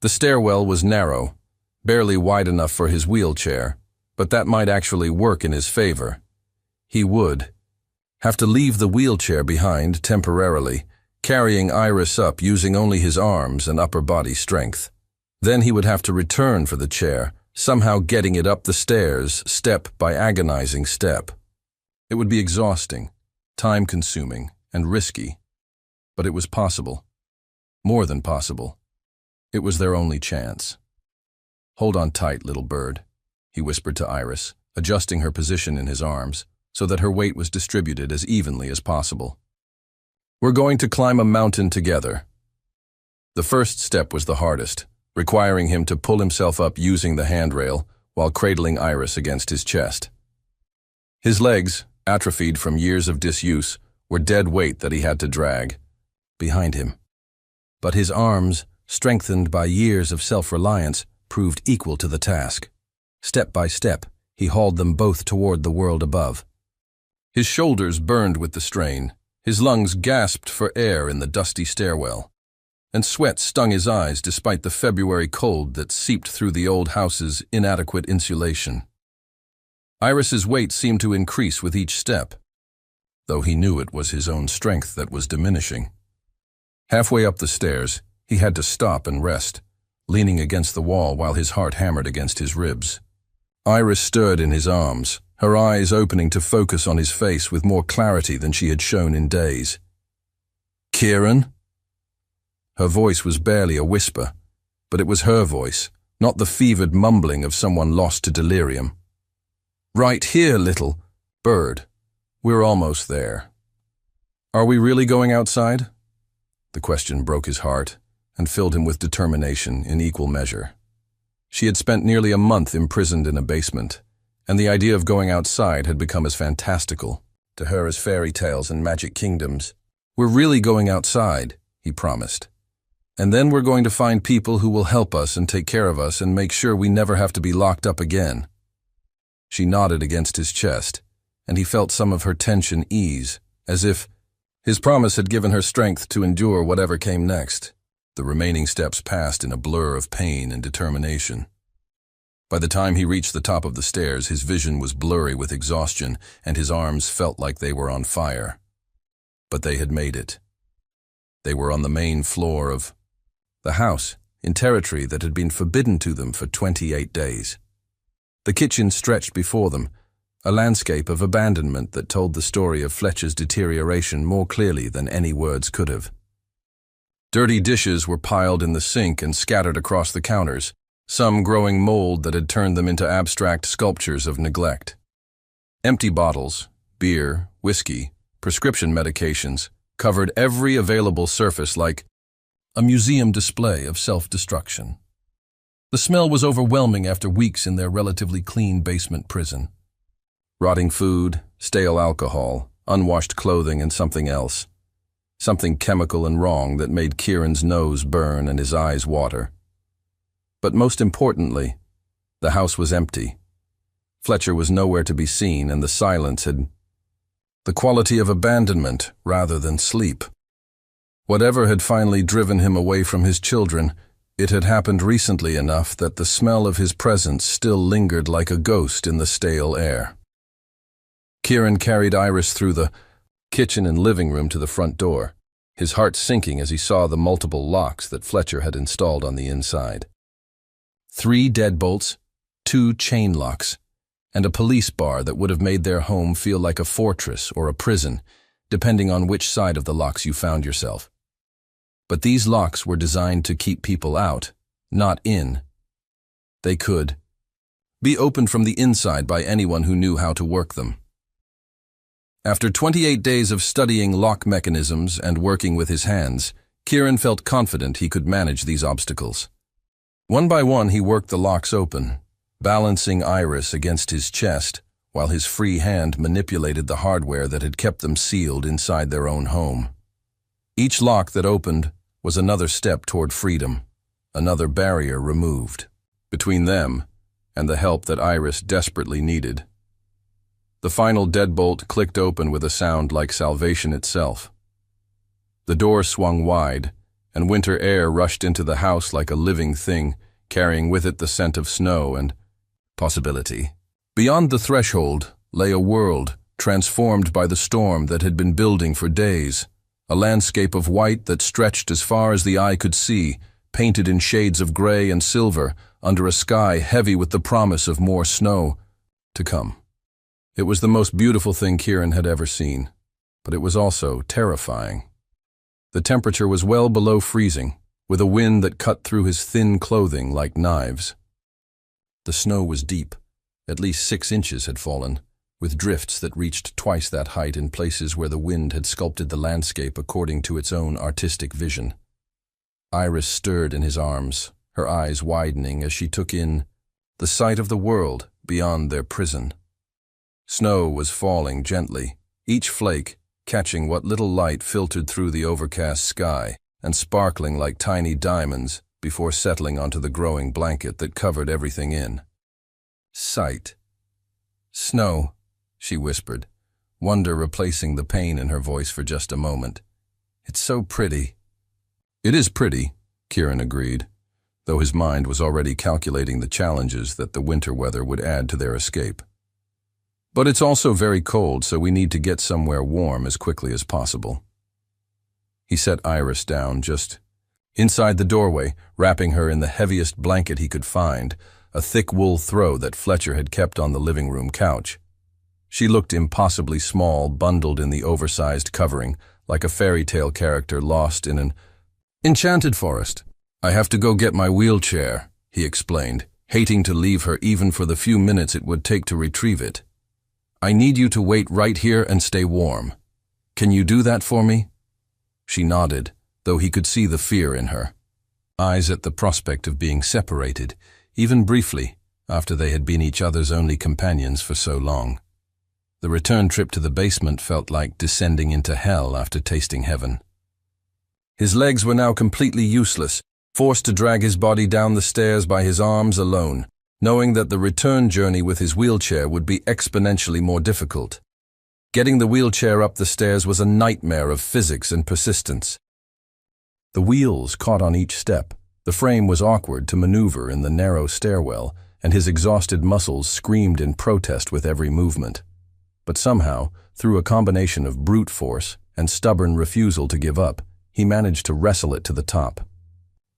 The stairwell was narrow, barely wide enough for his wheelchair, but that might actually work in his favor. He would have to leave the wheelchair behind temporarily, carrying Iris up using only his arms and upper body strength. Then he would have to return for the chair, somehow getting it up the stairs, step by agonizing step. It would be exhausting, time-consuming, and risky, but it was possible. More than possible. It was their only chance. "Hold on tight, little bird," he whispered to Iris, adjusting her position in his arms so that her weight was distributed as evenly as possible. "We're going to climb a mountain together." The first step was the hardest, requiring him to pull himself up using the handrail while cradling Iris against his chest. His legs, atrophied from years of disuse, were dead weight that he had to drag behind him. But his arms, strengthened by years of self-reliance, proved equal to the task. Step by step, he hauled them both toward the world above. His shoulders burned with the strain, his lungs gasped for air in the dusty stairwell, and sweat stung his eyes despite the February cold that seeped through the old house's inadequate insulation. Iris's weight seemed to increase with each step, though he knew it was his own strength that was diminishing. Halfway up the stairs, he had to stop and rest, leaning against the wall while his heart hammered against his ribs. Iris stirred in his arms, her eyes opening to focus on his face with more clarity than she had shown in days. "Kieran?" Her voice was barely a whisper, but it was her voice, not the fevered mumbling of someone lost to delirium. "Right here, little bird. We're almost there." "Are we really going outside?" The question broke his heart and filled him with determination in equal measure. She had spent nearly a month imprisoned in a basement, and the idea of going outside had become as fantastical to her as fairy tales and magic kingdoms. "We're really going outside," he promised. "And then we're going to find people who will help us and take care of us and make sure we never have to be locked up again." She nodded against his chest, and he felt some of her tension ease, as if his promise had given her strength to endure whatever came next. The remaining steps passed in a blur of pain and determination. By the time he reached the top of the stairs, his vision was blurry with exhaustion, and his arms felt like they were on fire. But they had made it. They were on the main floor of the house, in territory that had been forbidden to them for 28 days. The kitchen stretched before them, a landscape of abandonment that told the story of Fletcher's deterioration more clearly than any words could have. Dirty dishes were piled in the sink and scattered across the counters, some growing mold that had turned them into abstract sculptures of neglect. Empty bottles, beer, whiskey, prescription medications covered every available surface like a museum display of self-destruction. The smell was overwhelming after weeks in their relatively clean basement prison. Rotting food, stale alcohol, unwashed clothing, and something else. Something chemical and wrong that made Kieran's nose burn and his eyes water. But most importantly, the house was empty. Fletcher was nowhere to be seen, and the silence had the quality of abandonment rather than sleep. Whatever had finally driven him away from his children, it had happened recently enough that the smell of his presence still lingered like a ghost in the stale air. Kieran carried Iris through the kitchen and living room to the front door, his heart sinking as he saw the multiple locks that Fletcher had installed on the inside. 3 deadbolts, 2 chain locks, and a police bar that would have made their home feel like a fortress or a prison, depending on which side of the locks you found yourself. But these locks were designed to keep people out, not in. They could be opened from the inside by anyone who knew how to work them. After 28 days of studying lock mechanisms and working with his hands, Kieran felt confident he could manage these obstacles. One by one he worked the locks open, balancing Iris against his chest while his free hand manipulated the hardware that had kept them sealed inside their own home. Each lock that opened was another step toward freedom, another barrier removed, between them and the help that Iris desperately needed. The final deadbolt clicked open with a sound like salvation itself. The door swung wide, and winter air rushed into the house like a living thing, carrying with it the scent of snow and possibility. Beyond the threshold lay a world transformed by the storm that had been building for days, a landscape of white that stretched as far as the eye could see, painted in shades of gray and silver, under a sky heavy with the promise of more snow to come. It was the most beautiful thing Kieran had ever seen, but it was also terrifying. The temperature was well below freezing, with a wind that cut through his thin clothing like knives. The snow was deep. At least 6 inches had fallen, with drifts that reached twice that height in places where the wind had sculpted the landscape according to its own artistic vision. Iris stirred in his arms, her eyes widening as she took in the sight of the world beyond their prison. Snow was falling gently, each flake catching what little light filtered through the overcast sky and sparkling like tiny diamonds before settling onto the growing blanket that covered everything in. Sight. Snow, she whispered, wonder replacing the pain in her voice for just a moment. It's so pretty. It is pretty, Kieran agreed, though his mind was already calculating the challenges that the winter weather would add to their escape. But it's also very cold, so we need to get somewhere warm as quickly as possible. He set Iris down just inside the doorway, wrapping her in the heaviest blanket he could find, a thick wool throw that Fletcher had kept on the living room couch. She looked impossibly small, bundled in the oversized covering, like a fairy tale character lost in an enchanted forest. I have to go get my wheelchair, he explained, hating to leave her even for the few minutes it would take to retrieve it. I need you to wait right here and stay warm. Can you do that for me? She nodded, though he could see the fear in her eyes at the prospect of being separated, even briefly, after they had been each other's only companions for so long. The return trip to the basement felt like descending into hell after tasting heaven. His legs were now completely useless, forced to drag his body down the stairs by his arms alone, knowing that the return journey with his wheelchair would be exponentially more difficult. Getting the wheelchair up the stairs was a nightmare of physics and persistence. The wheels caught on each step. The frame was awkward to maneuver in the narrow stairwell, and his exhausted muscles screamed in protest with every movement. But somehow, through a combination of brute force and stubborn refusal to give up, he managed to wrestle it to the top.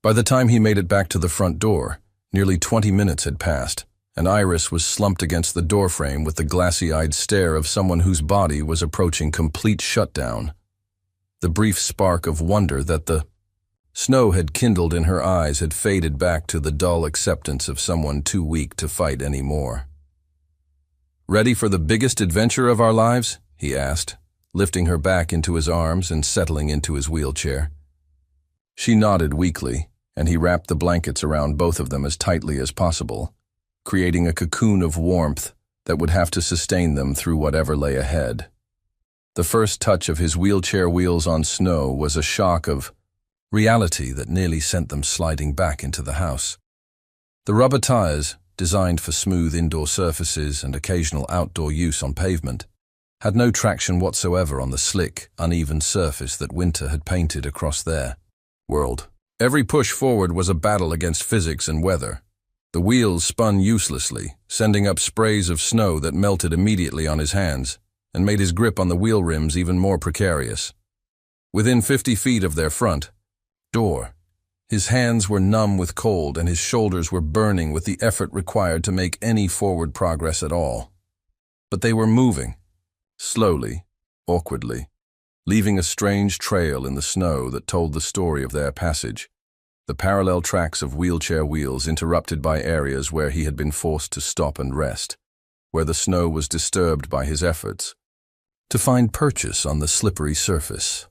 By the time he made it back to the front door, nearly 20 minutes had passed, and Iris was slumped against the doorframe with the glassy-eyed stare of someone whose body was approaching complete shutdown. The brief spark of wonder that the snow had kindled in her eyes had faded back to the dull acceptance of someone too weak to fight anymore. Ready for the biggest adventure of our lives? He asked, lifting her back into his arms and settling into his wheelchair. She nodded weakly, and he wrapped the blankets around both of them as tightly as possible, creating a cocoon of warmth that would have to sustain them through whatever lay ahead. The first touch of his wheelchair wheels on snow was a shock of reality that nearly sent them sliding back into the house. The rubber tires, designed for smooth indoor surfaces and occasional outdoor use on pavement, had no traction whatsoever on the slick, uneven surface that winter had painted across their world. Every push forward was a battle against physics and weather. The wheels spun uselessly, sending up sprays of snow that melted immediately on his hands and made his grip on the wheel rims even more precarious. Within 50 feet of their front door, his hands were numb with cold and his shoulders were burning with the effort required to make any forward progress at all. But they were moving, slowly, awkwardly, leaving a strange trail in the snow that told the story of their passage, the parallel tracks of wheelchair wheels interrupted by areas where he had been forced to stop and rest, where the snow was disturbed by his efforts to find purchase on the slippery surface.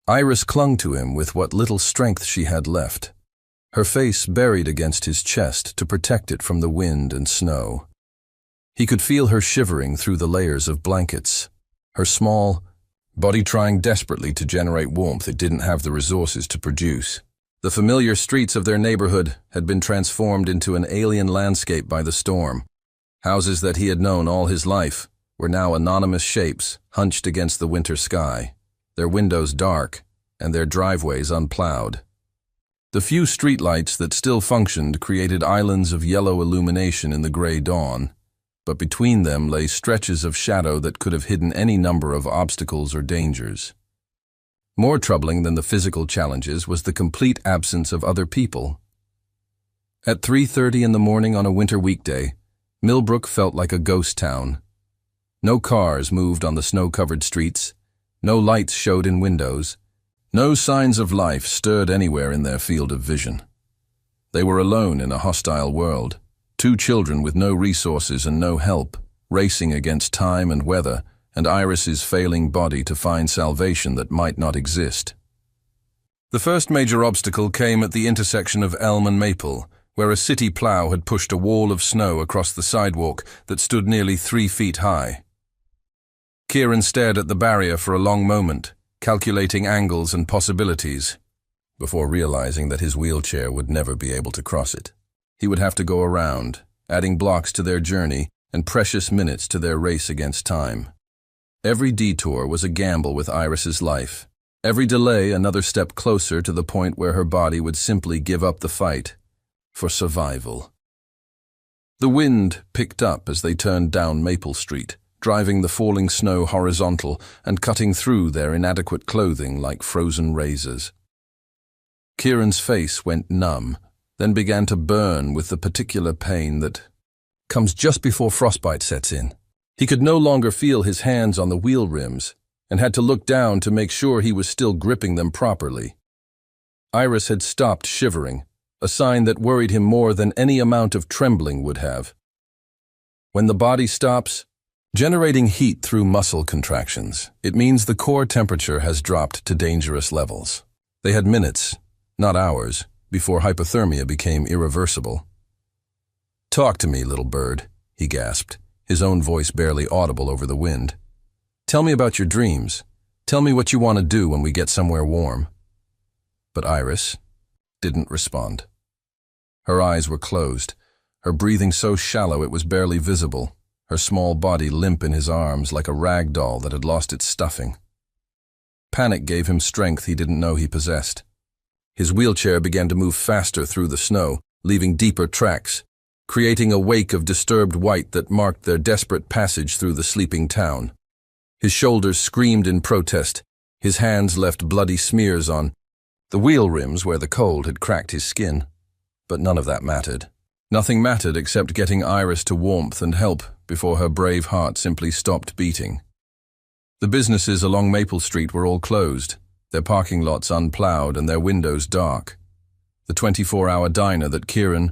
Iris clung to him with what little strength she had left, her face buried against his chest to protect it from the wind and snow. He could feel her shivering through the layers of blankets, her small, body trying desperately to generate warmth it didn't have the resources to produce. The familiar streets of their neighborhood had been transformed into an alien landscape by the storm. Houses that he had known all his life were now anonymous shapes hunched against the winter sky, their windows dark and their driveways unplowed. The few streetlights that still functioned created islands of yellow illumination in the gray dawn, but between them lay stretches of shadow that could have hidden any number of obstacles or dangers. More troubling than the physical challenges was the complete absence of other people. At 3:30 in the morning on a winter weekday, Millbrook felt like a ghost town. No cars moved on the snow-covered streets, no lights showed in windows, no signs of life stirred anywhere in their field of vision. They were alone in a hostile world, two children with no resources and no help, racing against time and weather, and Iris's failing body to find salvation that might not exist. The first major obstacle came at the intersection of Elm and Maple, where a city plow had pushed a wall of snow across the sidewalk that stood nearly 3 feet high. Kieran stared at the barrier for a long moment, calculating angles and possibilities, before realizing that his wheelchair would never be able to cross it. He would have to go around, adding blocks to their journey and precious minutes to their race against time. Every detour was a gamble with Iris's life. Every delay another step closer to the point where her body would simply give up the fight for survival. The wind picked up as they turned down Maple Street, driving the falling snow horizontal and cutting through their inadequate clothing like frozen razors. Kieran's face went numb, then began to burn with the particular pain that comes just before frostbite sets in. He could no longer feel his hands on the wheel rims and had to look down to make sure he was still gripping them properly. Iris had stopped shivering, a sign that worried him more than any amount of trembling would have. When the body stops, generating heat through muscle contractions, it means the core temperature has dropped to dangerous levels. They had minutes, not hours, before hypothermia became irreversible. "Talk to me, little bird," he gasped, his own voice barely audible over the wind. "Tell me about your dreams. Tell me what you want to do when we get somewhere warm." But Iris didn't respond. Her eyes were closed, her breathing so shallow it was barely visible, her small body limp in his arms like a rag doll that had lost its stuffing. Panic gave him strength he didn't know he possessed. His wheelchair began to move faster through the snow, leaving deeper tracks, creating a wake of disturbed white that marked their desperate passage through the sleeping town. His shoulders screamed in protest, his hands left bloody smears on the wheel rims where the cold had cracked his skin. But none of that mattered. Nothing mattered except getting Iris to warmth and help before her brave heart simply stopped beating. The businesses along Maple Street were all closed, their parking lots unplowed and their windows dark. The 24-hour diner that Kieran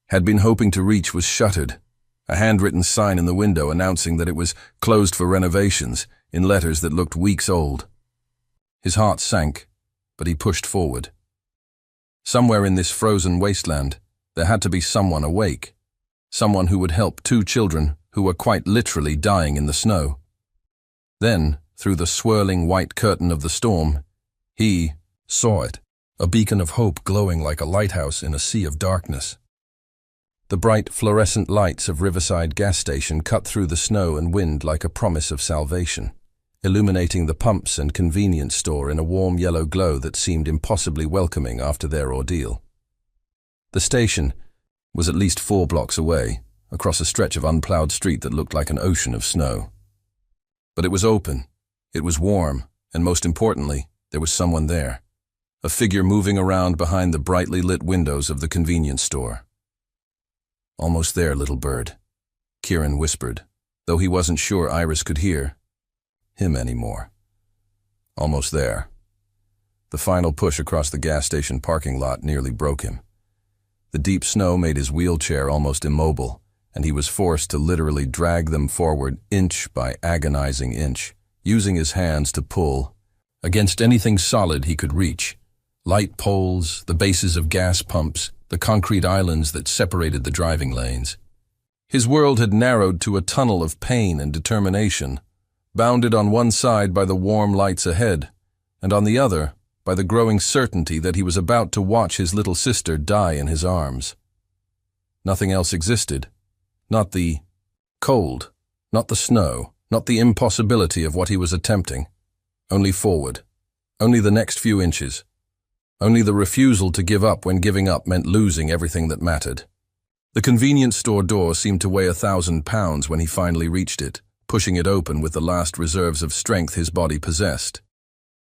had been hoping to reach was shuttered, a handwritten sign in the window announcing that it was closed for renovations in letters that looked weeks old. His heart sank, but he pushed forward. Somewhere in this frozen wasteland, there had to be someone awake, someone who would help two children who were quite literally dying in the snow. Then, through the swirling white curtain of the storm, he saw it, a beacon of hope glowing like a lighthouse in a sea of darkness. The bright fluorescent lights of Riverside gas station cut through the snow and wind like a promise of salvation, illuminating the pumps and convenience store in a warm yellow glow that seemed impossibly welcoming after their ordeal. The station was at least 4 blocks away, across a stretch of unplowed street that looked like an ocean of snow. But it was open, it was warm, and most importantly, there was someone there, a figure moving around behind the brightly lit windows of the convenience store. "Almost there, little bird," Kieran whispered, though he wasn't sure Iris could hear him anymore. Almost there. The final push across the gas station parking lot nearly broke him. The deep snow made his wheelchair almost immobile, and he was forced to literally drag them forward inch by agonizing inch, using his hands to pull against anything solid he could reach. Light poles, the bases of gas pumps, the concrete islands that separated the driving lanes. His world had narrowed to a tunnel of pain and determination, bounded on one side by the warm lights ahead, and on the other by the growing certainty that he was about to watch his little sister die in his arms. Nothing else existed. Not the cold, not the snow, not the impossibility of what he was attempting. Only forward. Only the next few inches. Only the refusal to give up when giving up meant losing everything that mattered. The convenience store door seemed to weigh 1,000 pounds when he finally reached it, pushing it open with the last reserves of strength his body possessed.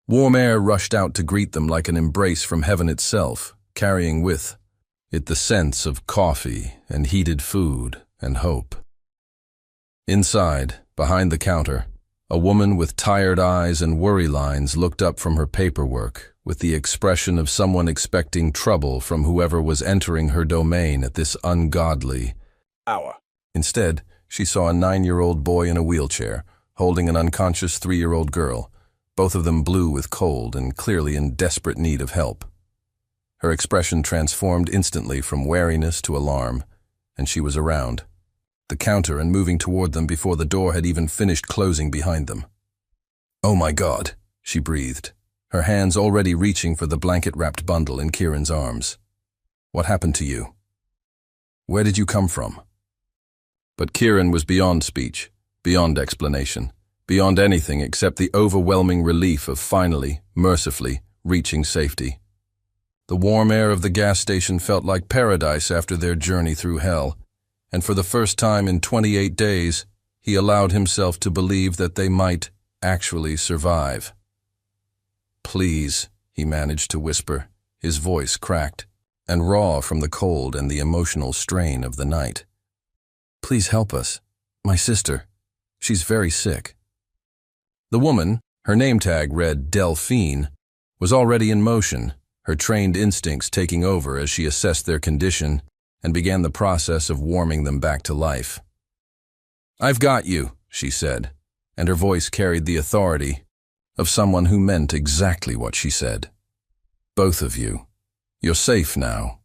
Warm air rushed out to greet them like an embrace from heaven itself, carrying with it the scents of coffee and heated food and hope. Inside, behind the counter, a woman with tired eyes and worry lines looked up from her paperwork with the expression of someone expecting trouble from whoever was entering her domain at this ungodly hour. Instead, she saw a 9-year-old boy in a wheelchair, holding an unconscious 3-year-old girl, both of them blue with cold and clearly in desperate need of help. Her expression transformed instantly from wariness to alarm, and she was around the counter and moving toward them before the door had even finished closing behind them. "Oh my God," she breathed, her hands already reaching for the blanket-wrapped bundle in Kieran's arms. "What happened to you? Where did you come from?" But Kieran was beyond speech, beyond explanation, beyond anything except the overwhelming relief of finally, mercifully, reaching safety. The warm air of the gas station felt like paradise after their journey through hell, and for the first time in 28 days, he allowed himself to believe that they might actually survive. "Please," he managed to whisper, his voice cracked and raw from the cold and the emotional strain of the night. "Please help us. My sister. She's very sick." The woman, her name tag read Delphine, was already in motion, her trained instincts taking over as she assessed their condition and began the process of warming them back to life. "I've got you," she said, and her voice carried the authority of someone who meant exactly what she said. "Both of you. You're safe now.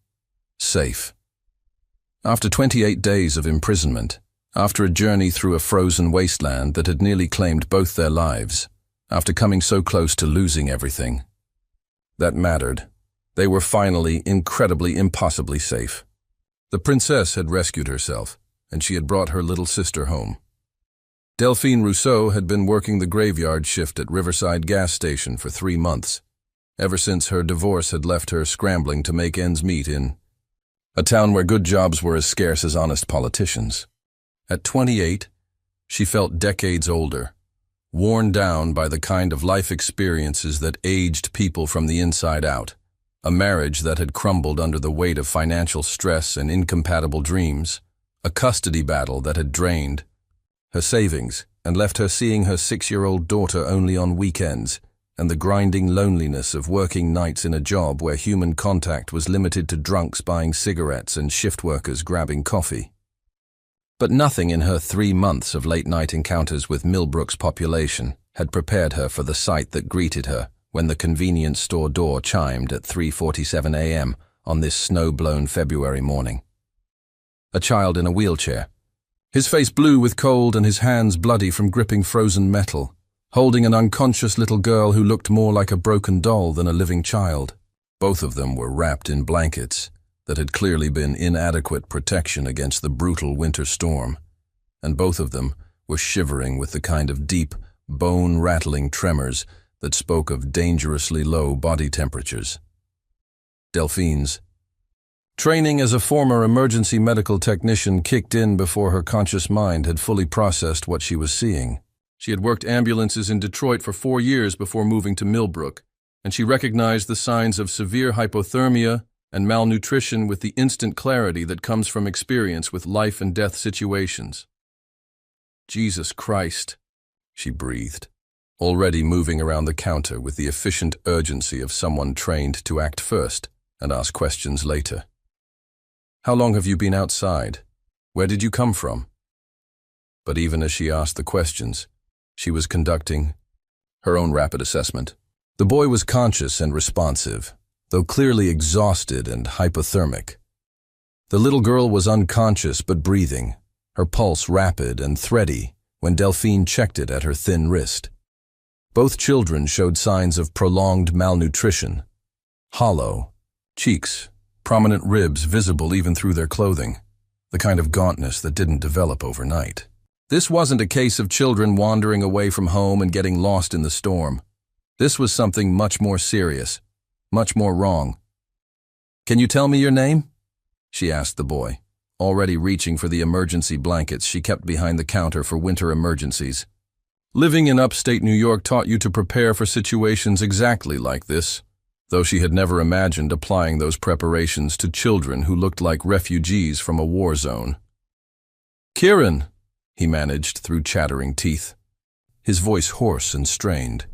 Safe." After 28 days of imprisonment, after a journey through a frozen wasteland that had nearly claimed both their lives, after coming so close to losing everything that mattered, they were finally incredibly, impossibly safe. The princess had rescued herself, and she had brought her little sister home. Delphine Rousseau had been working the graveyard shift at Riverside gas station for 3 months, ever since her divorce had left her scrambling to make ends meet in a town where good jobs were as scarce as honest politicians. At 28, she felt decades older, worn down by the kind of life experiences that aged people from the inside out, a marriage that had crumbled under the weight of financial stress and incompatible dreams, a custody battle that had drained her savings and left her seeing her 6-year-old daughter only on weekends, and the grinding loneliness of working nights in a job where human contact was limited to drunks buying cigarettes and shift workers grabbing coffee. But nothing in her 3 months of late-night encounters with Millbrook's population had prepared her for the sight that greeted her when the convenience store door chimed at 3:47 a.m. on this snow-blown February morning. A child in a wheelchair, his face blue with cold and his hands bloody from gripping frozen metal, holding an unconscious little girl who looked more like a broken doll than a living child. Both of them were wrapped in blankets that had clearly been inadequate protection against the brutal winter storm, and both of them were shivering with the kind of deep, bone-rattling tremors that spoke of dangerously low body temperatures. Delphine's training as a former emergency medical technician kicked in before her conscious mind had fully processed what she was seeing. She had worked ambulances in Detroit for 4 years before moving to Millbrook, and she recognized the signs of severe hypothermia and malnutrition with the instant clarity that comes from experience with life and death situations. "Jesus Christ," she breathed, already moving around the counter with the efficient urgency of someone trained to act first and ask questions later. "How long have you been outside? Where did you come from?" But even as she asked the questions, she was conducting her own rapid assessment. The boy was conscious and responsive, though clearly exhausted and hypothermic. The little girl was unconscious but breathing, her pulse rapid and thready, when Delphine checked it at her thin wrist. Both children showed signs of prolonged malnutrition. Hollow, cheeks, prominent ribs visible even through their clothing, the kind of gauntness that didn't develop overnight. This wasn't a case of children wandering away from home and getting lost in the storm. This was something much more serious, much more wrong. "Can you tell me your name?" she asked the boy, already reaching for the emergency blankets she kept behind the counter for winter emergencies. Living in upstate New York taught you to prepare for situations exactly like this, though she had never imagined applying those preparations to children who looked like refugees from a war zone. "Kieran," he managed through chattering teeth, his voice hoarse and strained.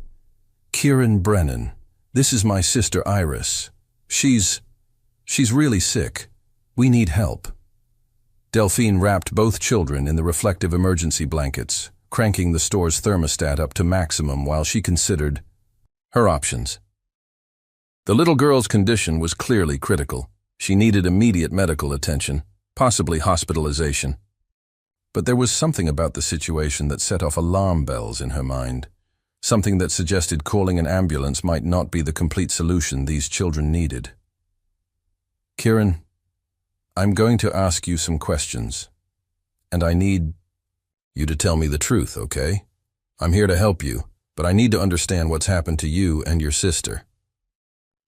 "Kieran Brennan. This is my sister Iris. She's really sick. We need help." Delphine wrapped both children in the reflective emergency blankets, cranking the store's thermostat up to maximum while she considered her options. The little girl's condition was clearly critical. She needed immediate medical attention, possibly hospitalization. But there was something about the situation that set off alarm bells in her mind, something that suggested calling an ambulance might not be the complete solution these children needed. "Kieran, I'm going to ask you some questions, and I need you to tell me the truth, okay? I'm here to help you, but I need to understand what's happened to you and your sister."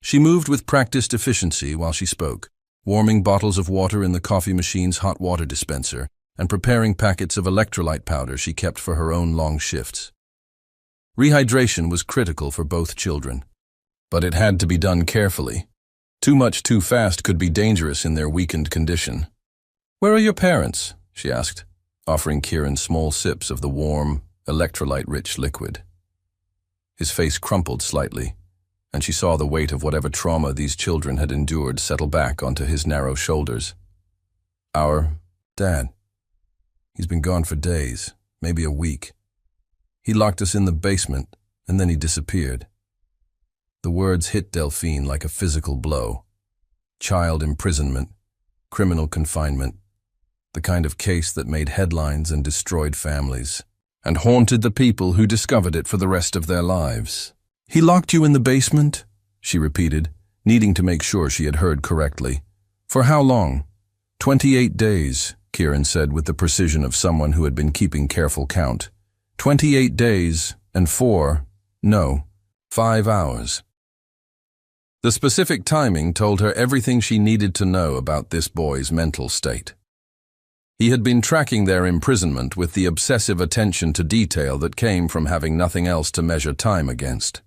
She moved with practiced efficiency while she spoke, warming bottles of water in the coffee machine's hot water dispenser and preparing packets of electrolyte powder she kept for her own long shifts. Rehydration was critical for both children, but it had to be done carefully. Too much too fast could be dangerous in their weakened condition. "Where are your parents?" she asked, offering Kieran small sips of the warm, electrolyte-rich liquid. His face crumpled slightly, and she saw the weight of whatever trauma these children had endured settle back onto his narrow shoulders. "Our dad. He's been gone for days, maybe a week. He locked us in the basement, and then he disappeared." The words hit Delphine like a physical blow. Child imprisonment, criminal confinement, the kind of case that made headlines and destroyed families, and haunted the people who discovered it for the rest of their lives. "He locked you in the basement?" she repeated, needing to make sure she had heard correctly. "For how long?" 28 days, Kieran said with the precision of someone who had been keeping careful count. 28 days and 5 hours. The specific timing told her everything she needed to know about this boy's mental state. He had been tracking their imprisonment with the obsessive attention to detail that came from having nothing else to measure time against.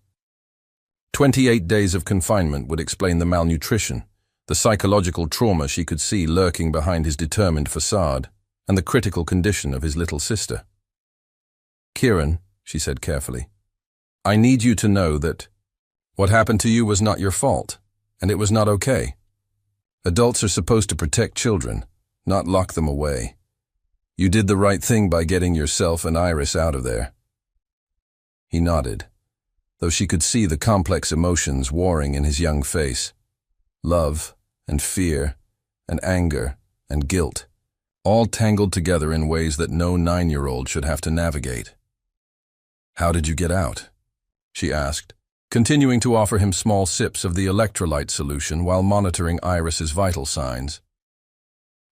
28 days of confinement would explain the malnutrition, the psychological trauma she could see lurking behind his determined facade, and the critical condition of his little sister. "Kieran," she said carefully, "I need you to know that what happened to you was not your fault, and it was not okay. Adults are supposed to protect children, not lock them away. You did the right thing by getting yourself and Iris out of there." He nodded, though she could see the complex emotions warring in his young face. Love and fear and anger and guilt, all tangled together in ways that no 9-year-old should have to navigate. "How did you get out?" she asked, continuing to offer him small sips of the electrolyte solution while monitoring Iris's vital signs.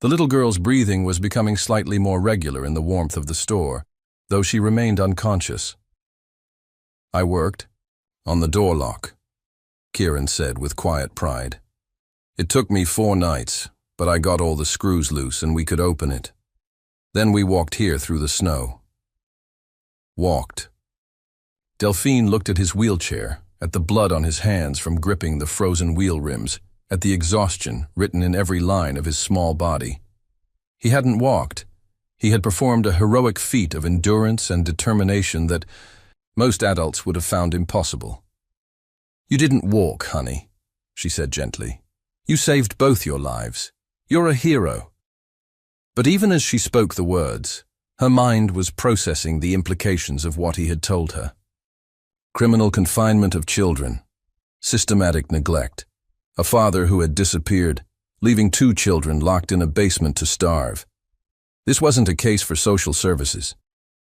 The little girl's breathing was becoming slightly more regular in the warmth of the store, though she remained unconscious. "I worked on the door lock," Kieran said with quiet pride. "It took me 4 nights, but I got all the screws loose and we could open it. Then we walked here through the snow." Walked. Delphine looked at his wheelchair, at the blood on his hands from gripping the frozen wheel rims, at the exhaustion written in every line of his small body. He hadn't walked. He had performed a heroic feat of endurance and determination that most adults would have found impossible. "You didn't walk, honey," she said gently. "You saved both your lives. You're a hero." But even as she spoke the words, her mind was processing the implications of what he had told her. Criminal confinement of children, systematic neglect, a father who had disappeared, leaving 2 children locked in a basement to starve. This wasn't a case for social services.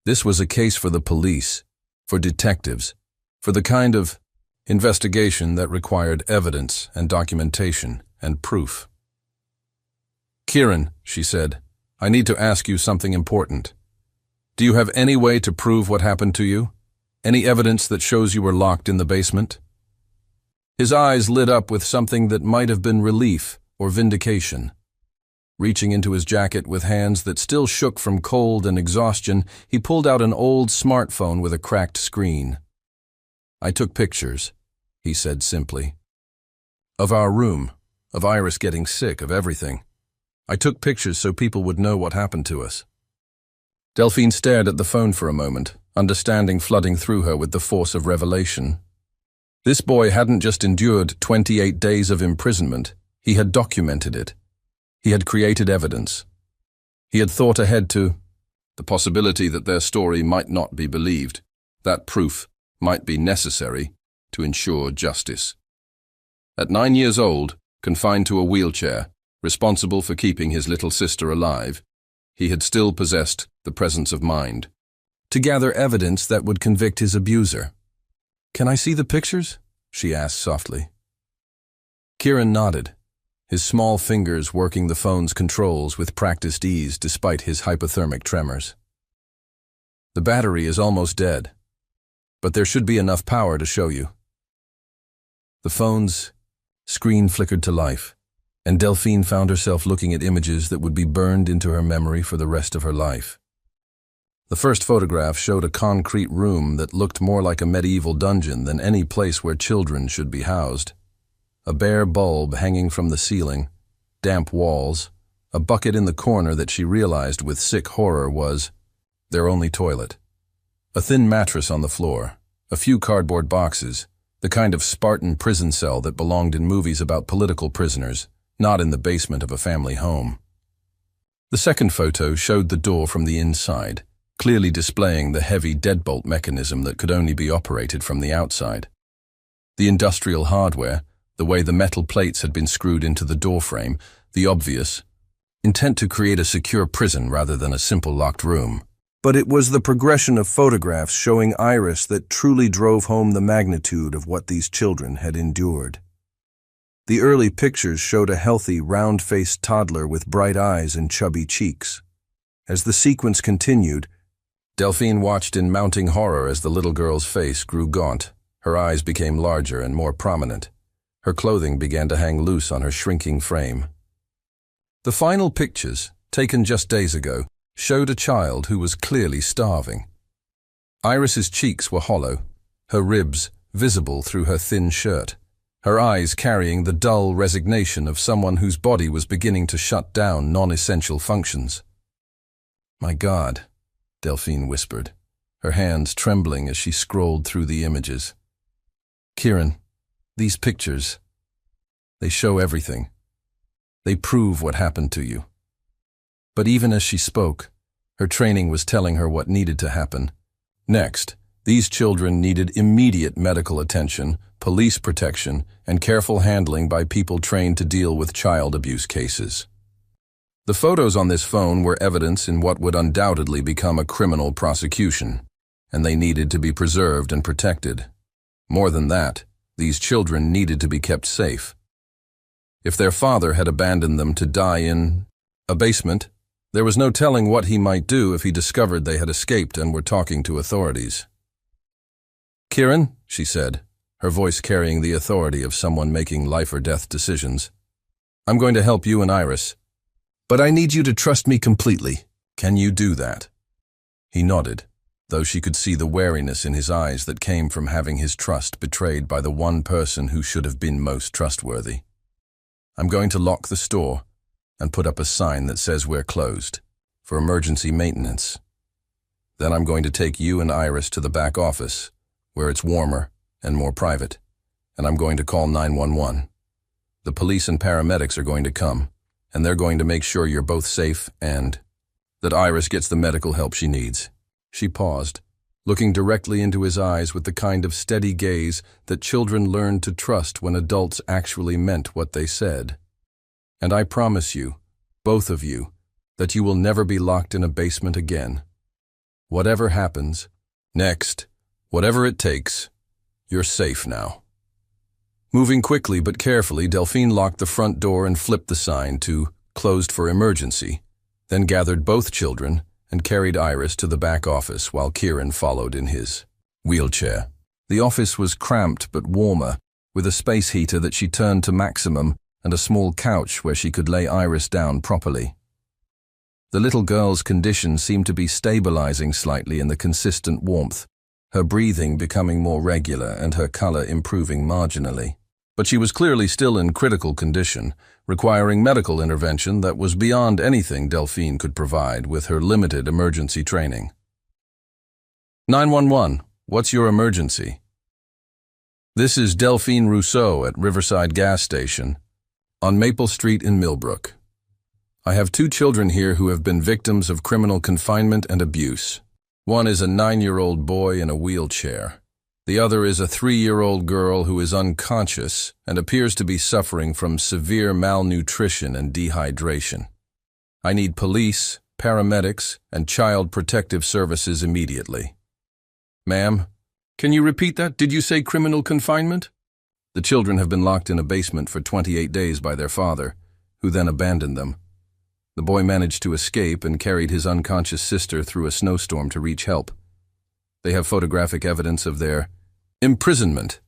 This was a case for the police, for detectives, for the kind of investigation that required evidence and documentation and proof. "Kieran," she said, "I need to ask you something important. Do you have any way to prove what happened to you? Any evidence that shows you were locked in the basement?" His eyes lit up with something that might have been relief or vindication. Reaching into his jacket with hands that still shook from cold and exhaustion, he pulled out an old smartphone with a cracked screen. "I took pictures," he said simply. "Of our room, of Iris getting sick, of everything. I took pictures so people would know what happened to us." Delphine stared at the phone for a moment, understanding flooding through her with the force of revelation. This boy hadn't just endured 28 days of imprisonment, he had documented it. He had created evidence. He had thought ahead to the possibility that their story might not be believed, that proof might be necessary to ensure justice. At 9 years old, confined to a wheelchair, responsible for keeping his little sister alive, he had still possessed the presence of mind to gather evidence that would convict his abuser. "Can I see the pictures?" she asked softly. Kieran nodded, his small fingers working the phone's controls with practiced ease despite his hypothermic tremors. "The battery is almost dead, but there should be enough power to show you." The phone's screen flickered to life, and Delphine found herself looking at images that would be burned into her memory for the rest of her life. The first photograph showed a concrete room that looked more like a medieval dungeon than any place where children should be housed. A bare bulb hanging from the ceiling, damp walls, a bucket in the corner that she realized with sick horror was their only toilet. A thin mattress on the floor, a few cardboard boxes, the kind of Spartan prison cell that belonged in movies about political prisoners, not in the basement of a family home. The second photo showed the door from the inside, clearly displaying the heavy deadbolt mechanism that could only be operated from the outside. The industrial hardware, the way the metal plates had been screwed into the doorframe, the obvious intent to create a secure prison rather than a simple locked room. But it was the progression of photographs showing Iris that truly drove home the magnitude of what these children had endured. The early pictures showed a healthy, round-faced toddler with bright eyes and chubby cheeks. As the sequence continued, Delphine watched in mounting horror as the little girl's face grew gaunt. Her eyes became larger and more prominent. Her clothing began to hang loose on her shrinking frame. The final pictures, taken just days ago, showed a child who was clearly starving. Iris's cheeks were hollow, her ribs visible through her thin shirt, her eyes carrying the dull resignation of someone whose body was beginning to shut down non-essential functions. "My God," Delphine whispered, her hands trembling as she scrolled through the images. "Kieran, these pictures, they show everything. They prove what happened to you." But even as she spoke, her training was telling her what needed to happen. Next, these children needed immediate medical attention, police protection, and careful handling by people trained to deal with child abuse cases. The photos on this phone were evidence in what would undoubtedly become a criminal prosecution, and they needed to be preserved and protected. More than that, these children needed to be kept safe. If their father had abandoned them to die in a basement, there was no telling what he might do if he discovered they had escaped and were talking to authorities. "Kieran," she said, her voice carrying the authority of someone making life-or-death decisions, "I'm going to help you and Iris. But I need you to trust me completely. Can you do that?" He nodded, though she could see the wariness in his eyes that came from having his trust betrayed by the one person who should have been most trustworthy. "I'm going to lock the store and put up a sign that says we're closed for emergency maintenance. Then I'm going to take you and Iris to the back office, where it's warmer and more private, and I'm going to call 911. The police and paramedics are going to come, and they're going to make sure you're both safe and that Iris gets the medical help she needs." She paused, looking directly into his eyes with the kind of steady gaze that children learn to trust when adults actually meant what they said. "And I promise you, both of you, that you will never be locked in a basement again." Whatever happens, next, whatever it takes, you're safe now. Moving quickly but carefully, Delphine locked the front door and flipped the sign to "Closed for emergency," then gathered both children and carried Iris to the back office while Kieran followed in his wheelchair. The office was cramped but warmer, with a space heater that she turned to maximum and a small couch where she could lay Iris down properly. The little girl's condition seemed to be stabilizing slightly in the consistent warmth, her breathing becoming more regular and her color improving marginally. But she was clearly still in critical condition, requiring medical intervention that was beyond anything Delphine could provide with her limited emergency training. 911, what's your emergency? This is Delphine Rousseau at Riverside Gas Station, on Maple Street in Millbrook. I have 2 children here who have been victims of criminal confinement and abuse. One is a 9-year-old boy in a wheelchair. The other is a 3-year-old girl who is unconscious and appears to be suffering from severe malnutrition and dehydration. I need police, paramedics, and child protective services immediately. Ma'am, can you repeat that? Did you say criminal confinement? The children have been locked in a basement for 28 days by their father, who then abandoned them. The boy managed to escape and carried his unconscious sister through a snowstorm to reach help. They have photographic evidence of their imprisonment,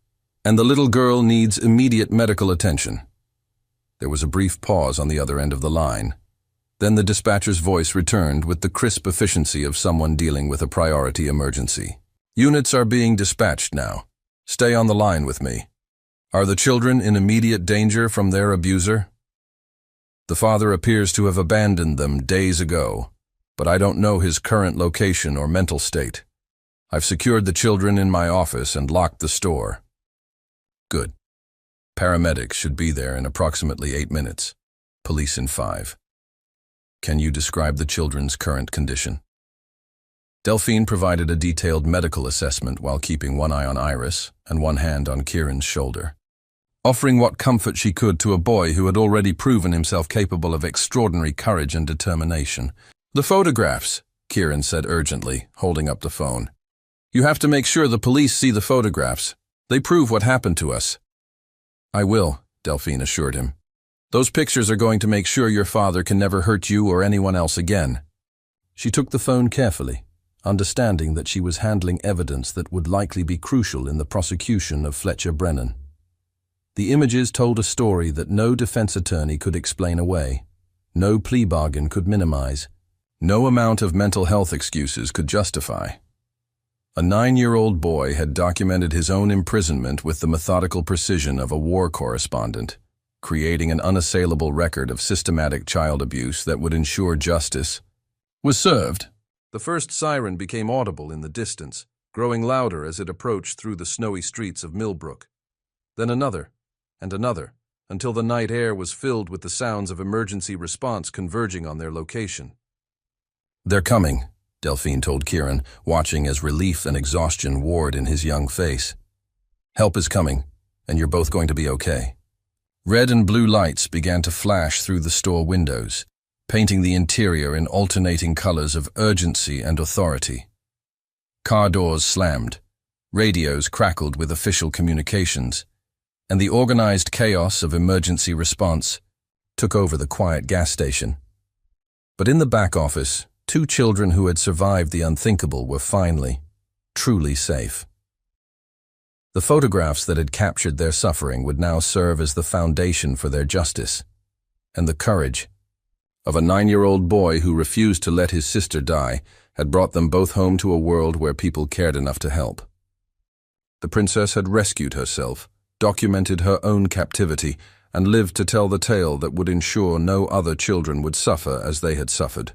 and the little girl needs immediate medical attention. There was a brief pause on the other end of the line. Then the dispatcher's voice returned with the crisp efficiency of someone dealing with a priority emergency. Units are being dispatched now. Stay on the line with me. Are the children in immediate danger from their abuser? The father appears to have abandoned them days ago, but I don't know his current location or mental state. I've secured the children in my office and locked the store. Good. Paramedics should be there in approximately 8 minutes. Police in 5. Can you describe the children's current condition? Delphine provided a detailed medical assessment while keeping one eye on Iris and one hand on Kieran's shoulder, offering what comfort she could to a boy who had already proven himself capable of extraordinary courage and determination. The photographs, Kieran said urgently, holding up the phone. You have to make sure the police see the photographs. They prove what happened to us. I will, Delphine assured him. Those pictures are going to make sure your father can never hurt you or anyone else again. She took the phone carefully, understanding that she was handling evidence that would likely be crucial in the prosecution of Fletcher Brennan. The images told a story that no defense attorney could explain away, no plea bargain could minimize, no amount of mental health excuses could justify. A 9-year-old boy had documented his own imprisonment with the methodical precision of a war correspondent, creating an unassailable record of systematic child abuse that would ensure justice was served. The first siren became audible in the distance, growing louder as it approached through the snowy streets of Millbrook. Then another, and another, until the night air was filled with the sounds of emergency response converging on their location. They're coming, Delphine told Kieran, watching as relief and exhaustion warred in his young face. Help is coming, and you're both going to be okay. Red and blue lights began to flash through the store windows, painting the interior in alternating colors of urgency and authority. Car doors slammed, radios crackled with official communications, and the organized chaos of emergency response took over the quiet gas station. But in the back office, 2 children who had survived the unthinkable were finally, truly safe. The photographs that had captured their suffering would now serve as the foundation for their justice, and the courage of a 9-year-old boy who refused to let his sister die had brought them both home to a world where people cared enough to help. The princess had rescued herself, documented her own captivity, and lived to tell the tale that would ensure no other children would suffer as they had suffered.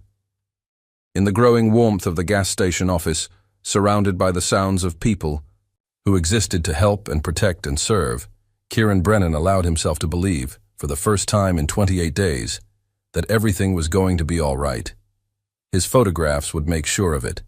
In the growing warmth of the gas station office, surrounded by the sounds of people who existed to help and protect and serve, Kieran Brennan allowed himself to believe, for the first time in 28 days, that everything was going to be all right. His photographs would make sure of it.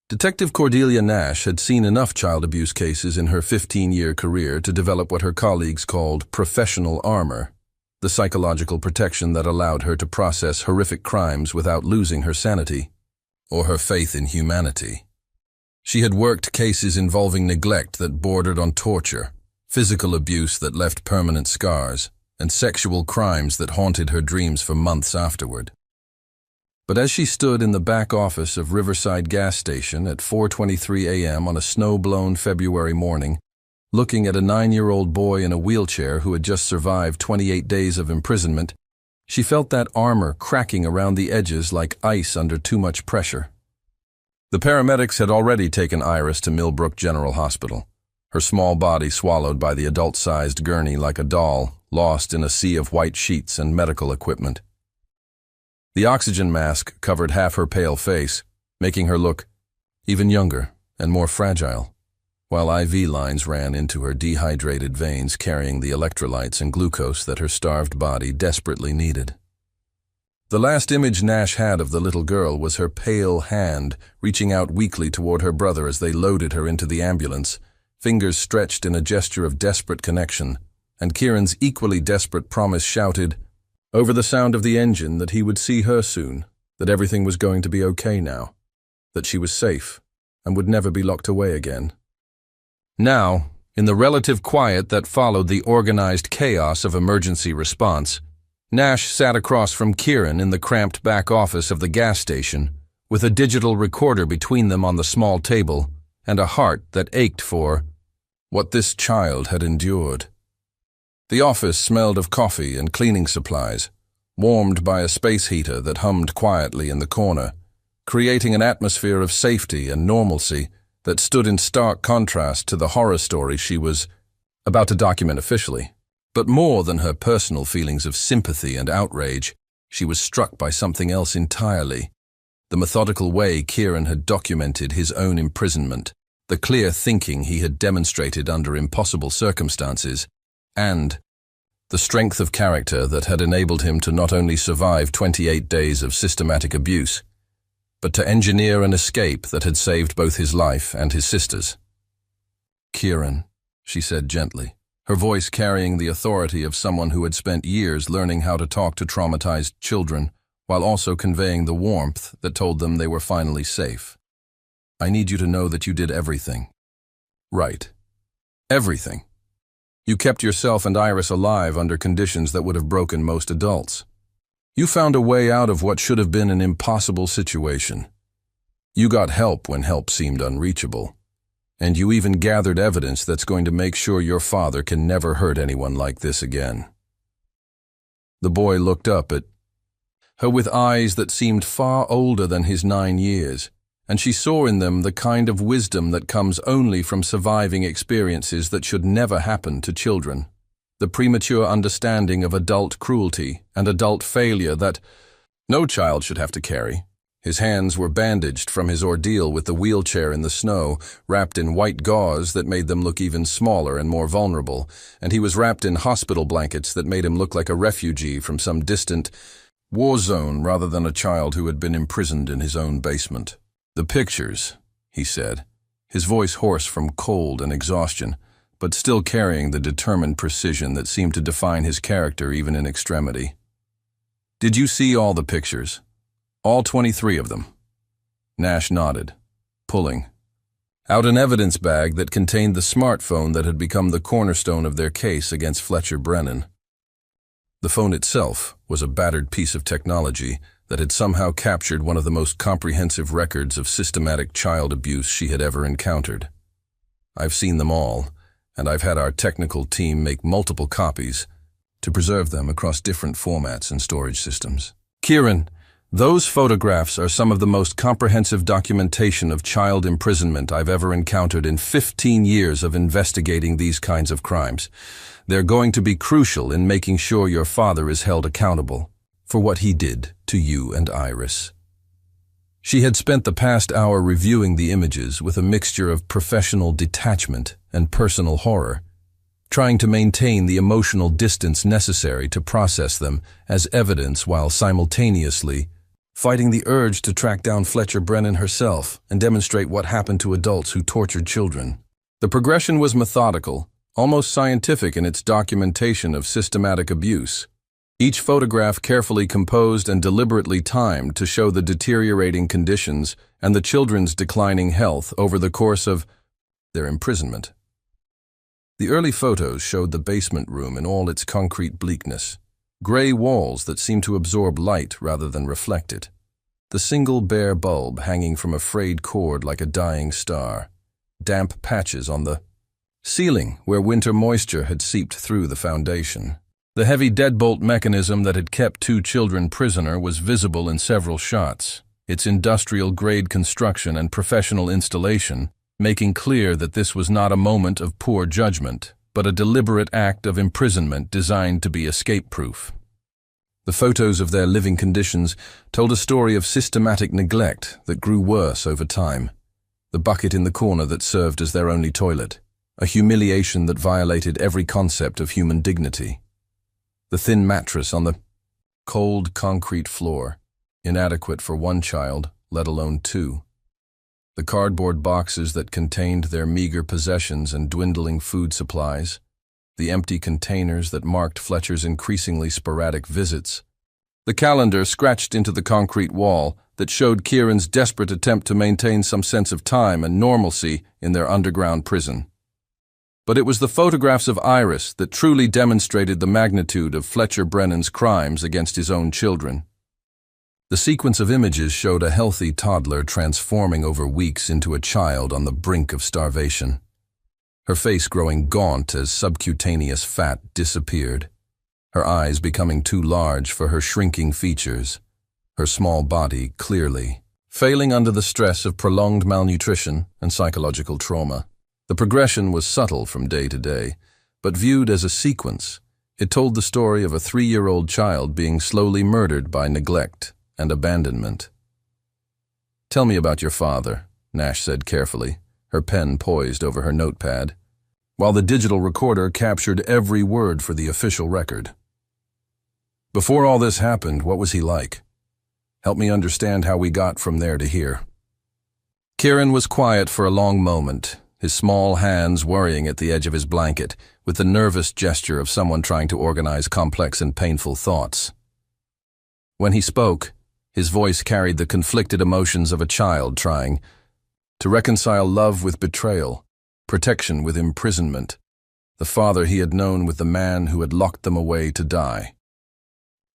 Detective Cordelia Nash had seen enough child abuse cases in her 15-year career to develop what her colleagues called professional armor, the psychological protection that allowed her to process horrific crimes without losing her sanity. or her faith in humanity. She had worked cases involving neglect that bordered on torture, physical abuse that left permanent scars, and sexual crimes that haunted her dreams for months afterward. But as she stood in the back office of Riverside gas station at 4:23 a.m. on a snow-blown February morning, looking at a 9-year-old boy in a wheelchair who had just survived 28 days of imprisonment, she felt that armor cracking around the edges like ice under too much pressure. The paramedics had already taken Iris to Millbrook General Hospital, her small body swallowed by the adult-sized gurney like a doll, lost in a sea of white sheets and medical equipment. The oxygen mask covered half her pale face, making her look even younger and more fragile, while IV lines ran into her dehydrated veins carrying the electrolytes and glucose that her starved body desperately needed. The last image Nash had of the little girl was her pale hand reaching out weakly toward her brother as they loaded her into the ambulance, fingers stretched in a gesture of desperate connection, and Kieran's equally desperate promise shouted, over the sound of the engine, that he would see her soon, that everything was going to be okay now, that she was safe and would never be locked away again. Now, in the relative quiet that followed the organized chaos of emergency response, Nash sat across from Kieran in the cramped back office of the gas station, with a digital recorder between them on the small table and a heart that ached for what this child had endured. The office smelled of coffee and cleaning supplies, warmed by a space heater that hummed quietly in the corner, creating an atmosphere of safety and normalcy that stood in stark contrast to the horror story she was about to document officially. But more than her personal feelings of sympathy and outrage, she was struck by something else entirely. The methodical way Kieran had documented his own imprisonment, the clear thinking he had demonstrated under impossible circumstances, and the strength of character that had enabled him to not only survive 28 days of systematic abuse, but to engineer an escape that had saved both his life and his sister's. "Kieran," she said gently, her voice carrying the authority of someone who had spent years learning how to talk to traumatized children, while also conveying the warmth that told them they were finally safe. "I need you to know that you did everything. Right. Everything. You kept yourself and Iris alive under conditions that would have broken most adults. You found a way out of what should have been an impossible situation. You got help when help seemed unreachable. And you even gathered evidence that's going to make sure your father can never hurt anyone like this again." The boy looked up at her with eyes that seemed far older than his 9 years, and she saw in them the kind of wisdom that comes only from surviving experiences that should never happen to children, the premature understanding of adult cruelty and adult failure that no child should have to carry. His hands were bandaged from his ordeal with the wheelchair in the snow, wrapped in white gauze that made them look even smaller and more vulnerable, and he was wrapped in hospital blankets that made him look like a refugee from some distant war zone rather than a child who had been imprisoned in his own basement. "The pictures," he said, his voice hoarse from cold and exhaustion, but still carrying the determined precision that seemed to define his character even in extremity. "Did you see all the pictures? All 23 of them?" Nash nodded, pulling out an evidence bag that contained the smartphone that had become the cornerstone of their case against Fletcher Brennan. The phone itself was a battered piece of technology that had somehow captured one of the most comprehensive records of systematic child abuse she had ever encountered. "I've seen them all, and I've had our technical team make multiple copies to preserve them across different formats and storage systems." "Kieran, those photographs are some of the most comprehensive documentation of child imprisonment I've ever encountered in 15 years of investigating these kinds of crimes. They're going to be crucial in making sure your father is held accountable for what he did to you and Iris." She had spent the past hour reviewing the images with a mixture of professional detachment and personal horror, trying to maintain the emotional distance necessary to process them as evidence while simultaneously fighting the urge to track down Fletcher Brennan herself and demonstrate what happened to adults who tortured children. The progression was methodical, almost scientific in its documentation of systematic abuse. Each photograph carefully composed and deliberately timed to show the deteriorating conditions and the children's declining health over the course of their imprisonment. The early photos showed the basement room in all its concrete bleakness, gray walls that seemed to absorb light rather than reflect it, the single bare bulb hanging from a frayed cord like a dying star, damp patches on the ceiling where winter moisture had seeped through the foundation. The heavy deadbolt mechanism that had kept 2 children prisoner was visible in several shots, its industrial-grade construction and professional installation making clear that this was not a moment of poor judgment, but a deliberate act of imprisonment designed to be escape-proof. The photos of their living conditions told a story of systematic neglect that grew worse over time. The bucket in the corner that served as their only toilet, a humiliation that violated every concept of human dignity. The thin mattress on the cold concrete floor, inadequate for 1 child, let alone 2. The cardboard boxes that contained their meager possessions and dwindling food supplies, the empty containers that marked Fletcher's increasingly sporadic visits, the calendar scratched into the concrete wall that showed Kieran's desperate attempt to maintain some sense of time and normalcy in their underground prison. But it was the photographs of Iris that truly demonstrated the magnitude of Fletcher Brennan's crimes against his own children. The sequence of images showed a healthy toddler transforming over weeks into a child on the brink of starvation, her face growing gaunt as subcutaneous fat disappeared, her eyes becoming too large for her shrinking features, her small body clearly failing under the stress of prolonged malnutrition and psychological trauma. The progression was subtle from day to day, but viewed as a sequence, it told the story of a 3-year-old child being slowly murdered by neglect and abandonment. "Tell me about your father," Nash said carefully, her pen poised over her notepad, while the digital recorder captured every word for the official record. "Before all this happened, what was he like? Help me understand how we got from there to here." Kieran was quiet for a long moment, his small hands worrying at the edge of his blanket, with the nervous gesture of someone trying to organize complex and painful thoughts. When he spoke, his voice carried the conflicted emotions of a child trying to reconcile love with betrayal, protection with imprisonment, the father he had known with the man who had locked them away to die.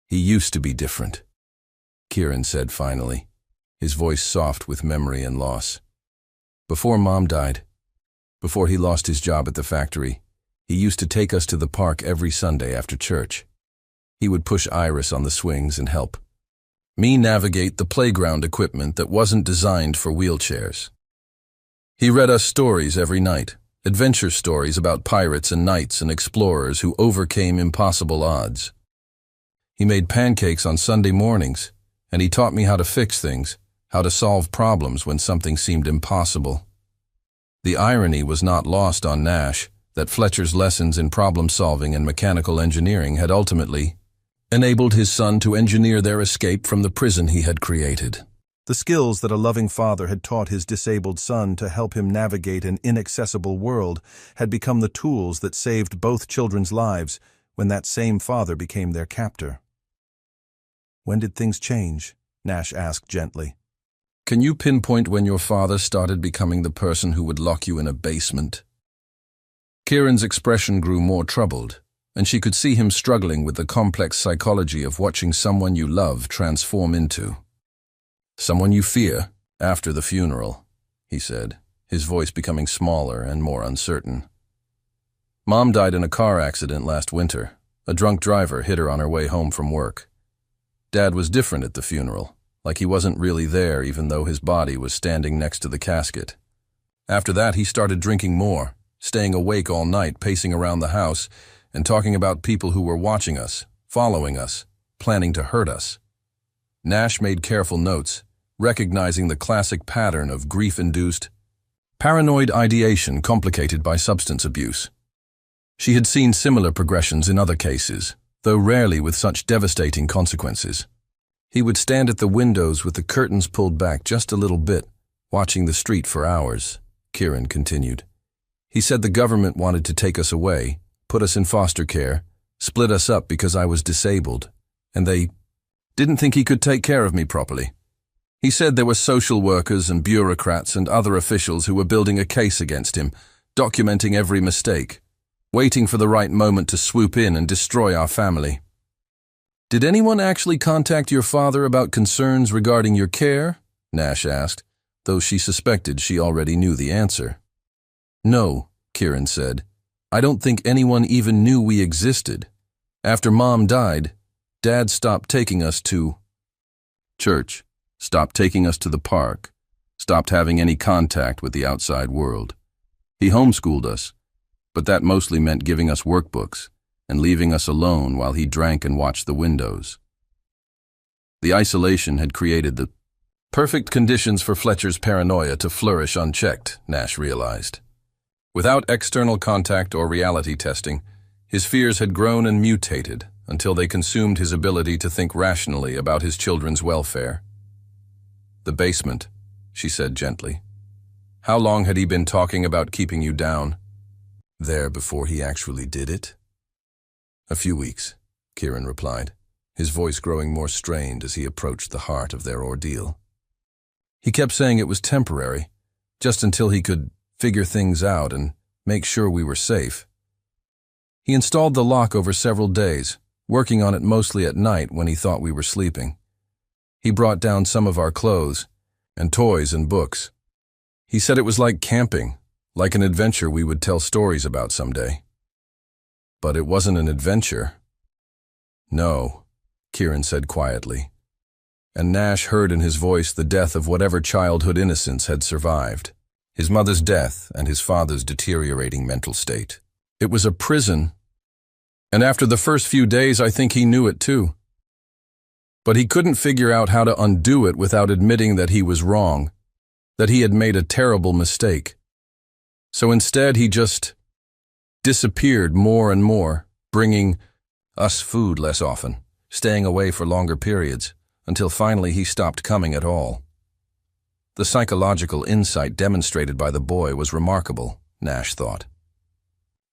"He used to be different," Kieran said finally, his voice soft with memory and loss. "Before Mom died, before he lost his job at the factory, he used to take us to the park every Sunday after church. He would push Iris on the swings and help me navigate the playground equipment that wasn't designed for wheelchairs. He read us stories every night, adventure stories about pirates and knights and explorers who overcame impossible odds. He made pancakes on Sunday mornings, and he taught me how to fix things, how to solve problems when something seemed impossible." The irony was not lost on Nash that Fletcher's lessons in problem-solving and mechanical engineering had ultimately enabled his son to engineer their escape from the prison he had created. The skills that a loving father had taught his disabled son to help him navigate an inaccessible world had become the tools that saved both children's lives when that same father became their captor. "When did things change?" Nash asked gently. "Can you pinpoint when your father started becoming the person who would lock you in a basement?" Kieran's expression grew more troubled, and she could see him struggling with the complex psychology of watching someone you love transform into someone you fear after the funeral, he said, his voice becoming smaller and more uncertain. "Mom died in a car accident last winter. A drunk driver hit her on her way home from work. Dad was different at the funeral, like he wasn't really there even though his body was standing next to the casket. After that, he started drinking more, staying awake all night, pacing around the house, and talking about people who were watching us, following us, planning to hurt us." Nash made careful notes, recognizing the classic pattern of grief-induced paranoid ideation complicated by substance abuse. She had seen similar progressions in other cases, though rarely with such devastating consequences. "He would stand at the windows with the curtains pulled back just a little bit, watching the street for hours," Kieran continued. "He said the government wanted to take us away, put us in foster care, split us up because I was disabled, and they didn't think he could take care of me properly. He said there were social workers and bureaucrats and other officials who were building a case against him, documenting every mistake, waiting for the right moment to swoop in and destroy our family. Did anyone actually contact your father about concerns regarding your care? Nash asked, though she suspected she already knew the answer. No, Kieran said. I don't think anyone even knew we existed. After Mom died, Dad stopped taking us to church, stopped taking us to the park, stopped having any contact with the outside world. He homeschooled us, but that mostly meant giving us workbooks and leaving us alone while he drank and watched the windows. The isolation had created the perfect conditions for Fletcher's paranoia to flourish unchecked, Nash realized. Without external contact or reality testing, his fears had grown and mutated until they consumed his ability to think rationally about his children's welfare. The basement, she said gently. How long had he been talking about keeping you down there before he actually did it? A few weeks, Kieran replied, his voice growing more strained as he approached the heart of their ordeal. He kept saying it was temporary, just until he could figure things out and make sure we were safe. He installed the lock over several days, working on it mostly at night when he thought we were sleeping. He brought down some of our clothes and toys and books. He said it was like camping, like an adventure we would tell stories about someday. But it wasn't an adventure. No, Kieran said quietly, and Nash heard in his voice the death of whatever childhood innocence had survived, his mother's death and his father's deteriorating mental state. It was a prison, and after the first few days I think he knew it too. But he couldn't figure out how to undo it without admitting that he was wrong, that he had made a terrible mistake. So instead he just disappeared more and more, bringing us food less often, staying away for longer periods, until finally he stopped coming at all. The psychological insight demonstrated by the boy was remarkable, Nash thought.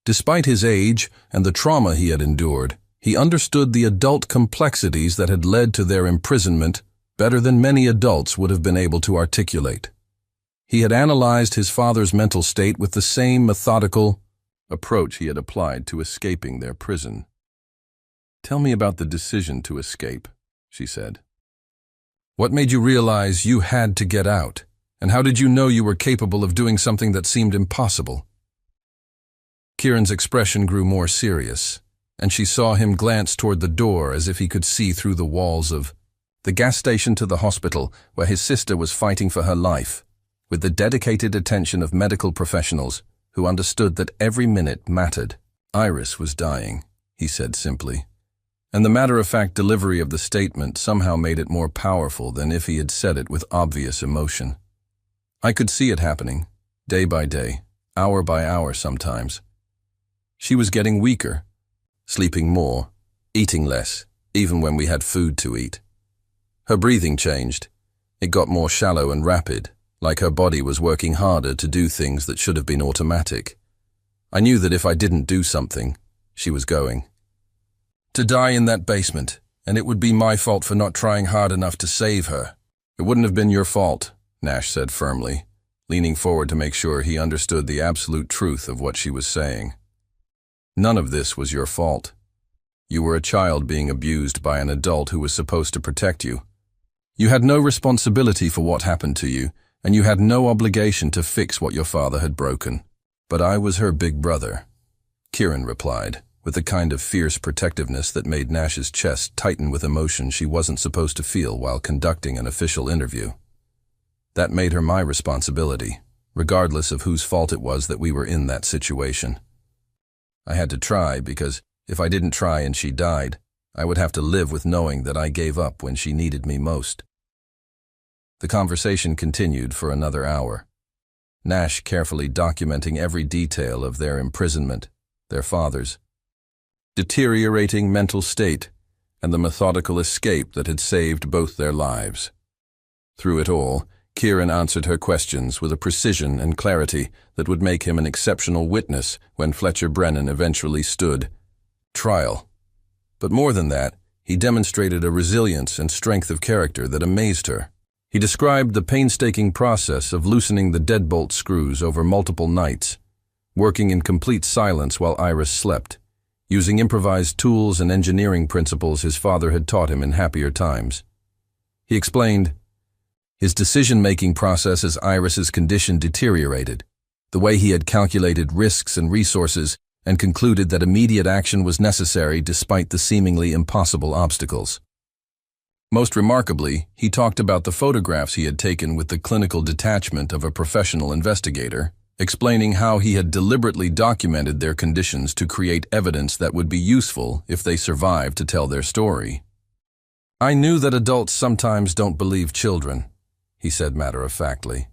Despite his age and the trauma he had endured, he understood the adult complexities that had led to their imprisonment better than many adults would have been able to articulate. He had analyzed his father's mental state with the same methodical approach he had applied to escaping their prison. Tell me about the decision to escape, she said. What made you realize you had to get out, and how did you know you were capable of doing something that seemed impossible? Kieran's expression grew more serious, and she saw him glance toward the door as if he could see through the walls of the gas station to the hospital where his sister was fighting for her life, with the dedicated attention of medical professionals who understood that every minute mattered. Iris was dying, he said simply, and the matter-of-fact delivery of the statement somehow made it more powerful than if he had said it with obvious emotion. I could see it happening, day by day, hour by hour sometimes. She was getting weaker, sleeping more, eating less, even when we had food to eat. Her breathing changed. It got more shallow and rapid, like her body was working harder to do things that should have been automatic. I knew that if I didn't do something, she was going to die in that basement, and it would be my fault for not trying hard enough to save her. It wouldn't have been your fault, Nash said firmly, leaning forward to make sure he understood the absolute truth of what she was saying. None of this was your fault. You were a child being abused by an adult who was supposed to protect you. You had no responsibility for what happened to you, and you had no obligation to fix what your father had broken. But I was her big brother, Kieran replied, with a kind of fierce protectiveness that made Nash's chest tighten with emotion she wasn't supposed to feel while conducting an official interview. That made her my responsibility, regardless of whose fault it was that we were in that situation. I had to try because if I didn't try and she died, I would have to live with knowing that I gave up when she needed me most. The conversation continued for another hour, Nash carefully documenting every detail of their imprisonment, their father's deteriorating mental state, and the methodical escape that had saved both their lives. Through it all, Kieran answered her questions with a precision and clarity that would make him an exceptional witness when Fletcher Brennan eventually stood trial But more than that, he demonstrated a resilience and strength of character that amazed her. He described the painstaking process of loosening the deadbolt screws over multiple nights, working in complete silence while Iris slept, using improvised tools and engineering principles his father had taught him in happier times. He explained his decision-making process as Iris's condition deteriorated, the way he had calculated risks and resources and concluded that immediate action was necessary despite the seemingly impossible obstacles. Most remarkably, he talked about the photographs he had taken with the clinical detachment of a professional investigator, explaining how he had deliberately documented their conditions to create evidence that would be useful if they survived to tell their story. "I knew that adults sometimes don't believe children," he said matter-of-factly,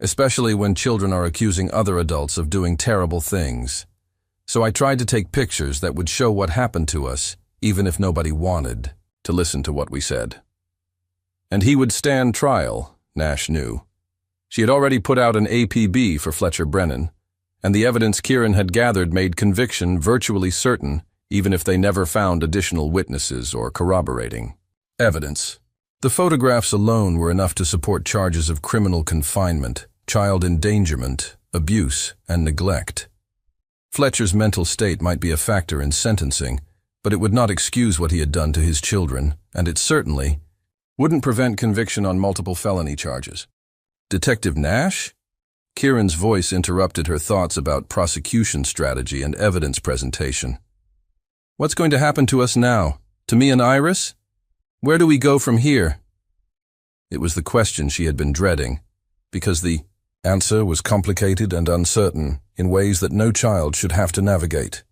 "especially when children are accusing other adults of doing terrible things. So I tried to take pictures that would show what happened to us, even if nobody wanted to listen to what we said." And he would stand trial, Nash knew. She had already put out an APB for Fletcher Brennan, and the evidence Kieran had gathered made conviction virtually certain, even if they never found additional witnesses or corroborating evidence. The photographs alone were enough to support charges of criminal confinement, child endangerment, abuse, and neglect. Fletcher's mental state might be a factor in sentencing, but it would not excuse what he had done to his children, and it certainly wouldn't prevent conviction on multiple felony charges. "Detective Nash?" Kieran's voice interrupted her thoughts about prosecution strategy and evidence presentation. "What's going to happen to us now? To me and Iris? Where do we go from here?" It was the question she had been dreading, because the answer was complicated and uncertain in ways that no child should have to navigate,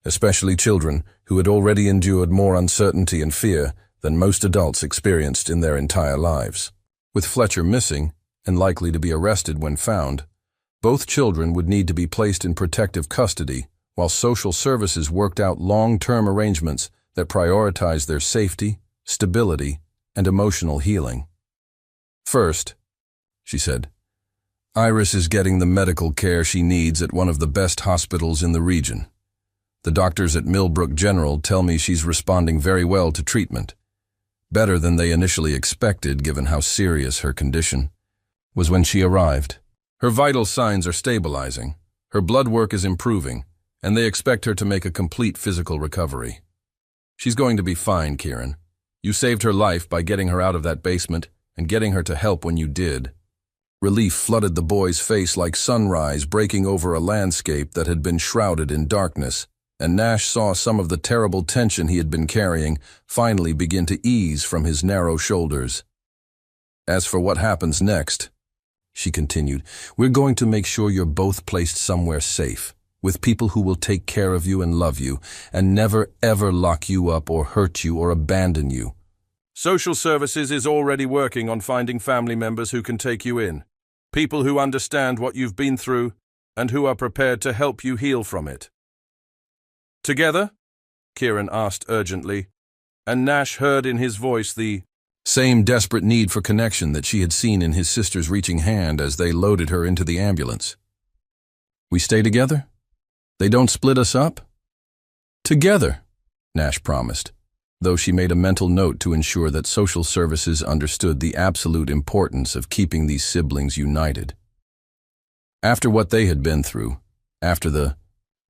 especially children who had already endured more uncertainty and fear than most adults experienced in their entire lives. With Fletcher missing, and likely to be arrested when found, both children would need to be placed in protective custody while social services worked out long-term arrangements that prioritized their safety, stability, and emotional healing. "First," she said, "Iris is getting the medical care she needs at one of the best hospitals in the region. The doctors at Millbrook General tell me she's responding very well to treatment, better than they initially expected given how serious her condition was when she arrived. Her vital signs are stabilizing, her blood work is improving, and they expect her to make a complete physical recovery. She's going to be fine, Kieran. You saved her life by getting her out of that basement and getting her to help when you did." Relief flooded the boy's face like sunrise breaking over a landscape that had been shrouded in darkness, and Nash saw some of the terrible tension he had been carrying finally begin to ease from his narrow shoulders. "As for what happens next," she continued, "we're going to make sure you're both placed somewhere safe, with people who will take care of you and love you, and never ever lock you up or hurt you or abandon you. Social services is already working on finding family members who can take you in, people who understand what you've been through and who are prepared to help you heal from it." "Together?" Kieran asked urgently, and Nash heard in his voice the same desperate need for connection that she had seen in his sister's reaching hand as they loaded her into the ambulance. "We stay together? They don't split us up?" "Together," Nash promised, though she made a mental note to ensure that social services understood the absolute importance of keeping these siblings united. After what they had been through, after the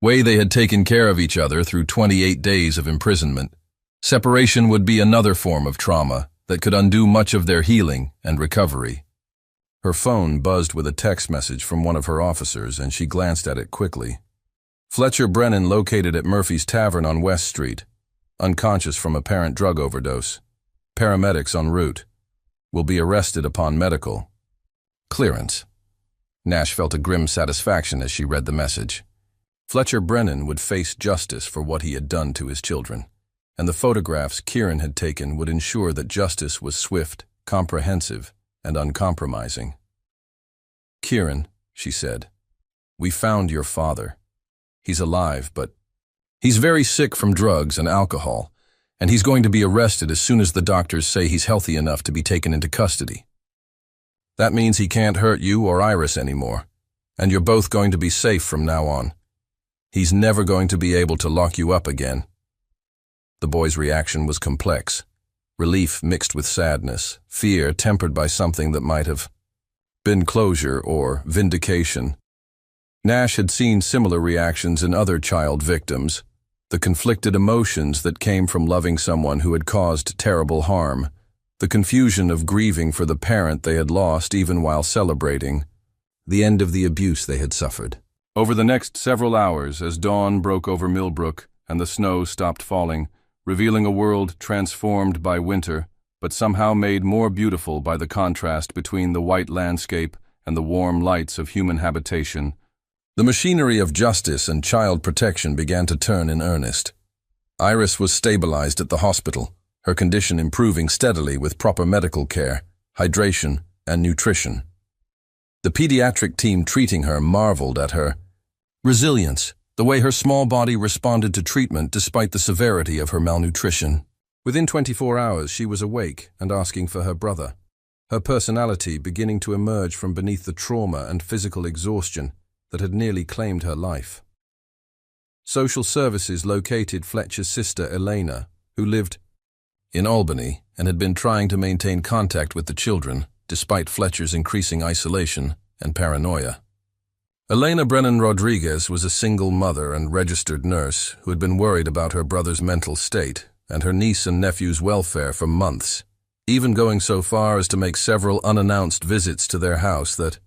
way they had taken care of each other through 28 days of imprisonment, separation would be another form of trauma that could undo much of their healing and recovery. Her phone buzzed with a text message from one of her officers, and she glanced at it quickly. "Fletcher Brennan located at Murphy's Tavern on West Street. Unconscious from apparent drug overdose. Paramedics en route. Will be arrested upon medical clearance." Nash felt a grim satisfaction as she read the message. Fletcher Brennan would face justice for what he had done to his children, and the photographs Kieran had taken would ensure that justice was swift, comprehensive, and uncompromising. "Kieran," she said, "we found your father. He's alive, but he's very sick from drugs and alcohol, and he's going to be arrested as soon as the doctors say he's healthy enough to be taken into custody. That means he can't hurt you or Iris anymore, and you're both going to be safe from now on. He's never going to be able to lock you up again." The boy's reaction was complex. Relief mixed with sadness, fear tempered by something that might have been closure or vindication. Nash had seen similar reactions in other child victims, the conflicted emotions that came from loving someone who had caused terrible harm, the confusion of grieving for the parent they had lost even while celebrating the end of the abuse they had suffered. Over the next several hours, as dawn broke over Millbrook and the snow stopped falling, revealing a world transformed by winter, but somehow made more beautiful by the contrast between the white landscape and the warm lights of human habitation, the machinery of justice and child protection began to turn in earnest. Iris was stabilized at the hospital, her condition improving steadily with proper medical care, hydration, and nutrition. The pediatric team treating her marveled at her resilience, the way her small body responded to treatment despite the severity of her malnutrition. Within 24 hours, she was awake and asking for her brother, her personality beginning to emerge from beneath the trauma and physical exhaustion that had nearly claimed her life. Social services located Fletcher's sister Elena, who lived in Albany and had been trying to maintain contact with the children, despite Fletcher's increasing isolation and paranoia. Elena Brennan Rodriguez was a single mother and registered nurse who had been worried about her brother's mental state and her niece and nephew's welfare for months, even going so far as to make several unannounced visits to their house that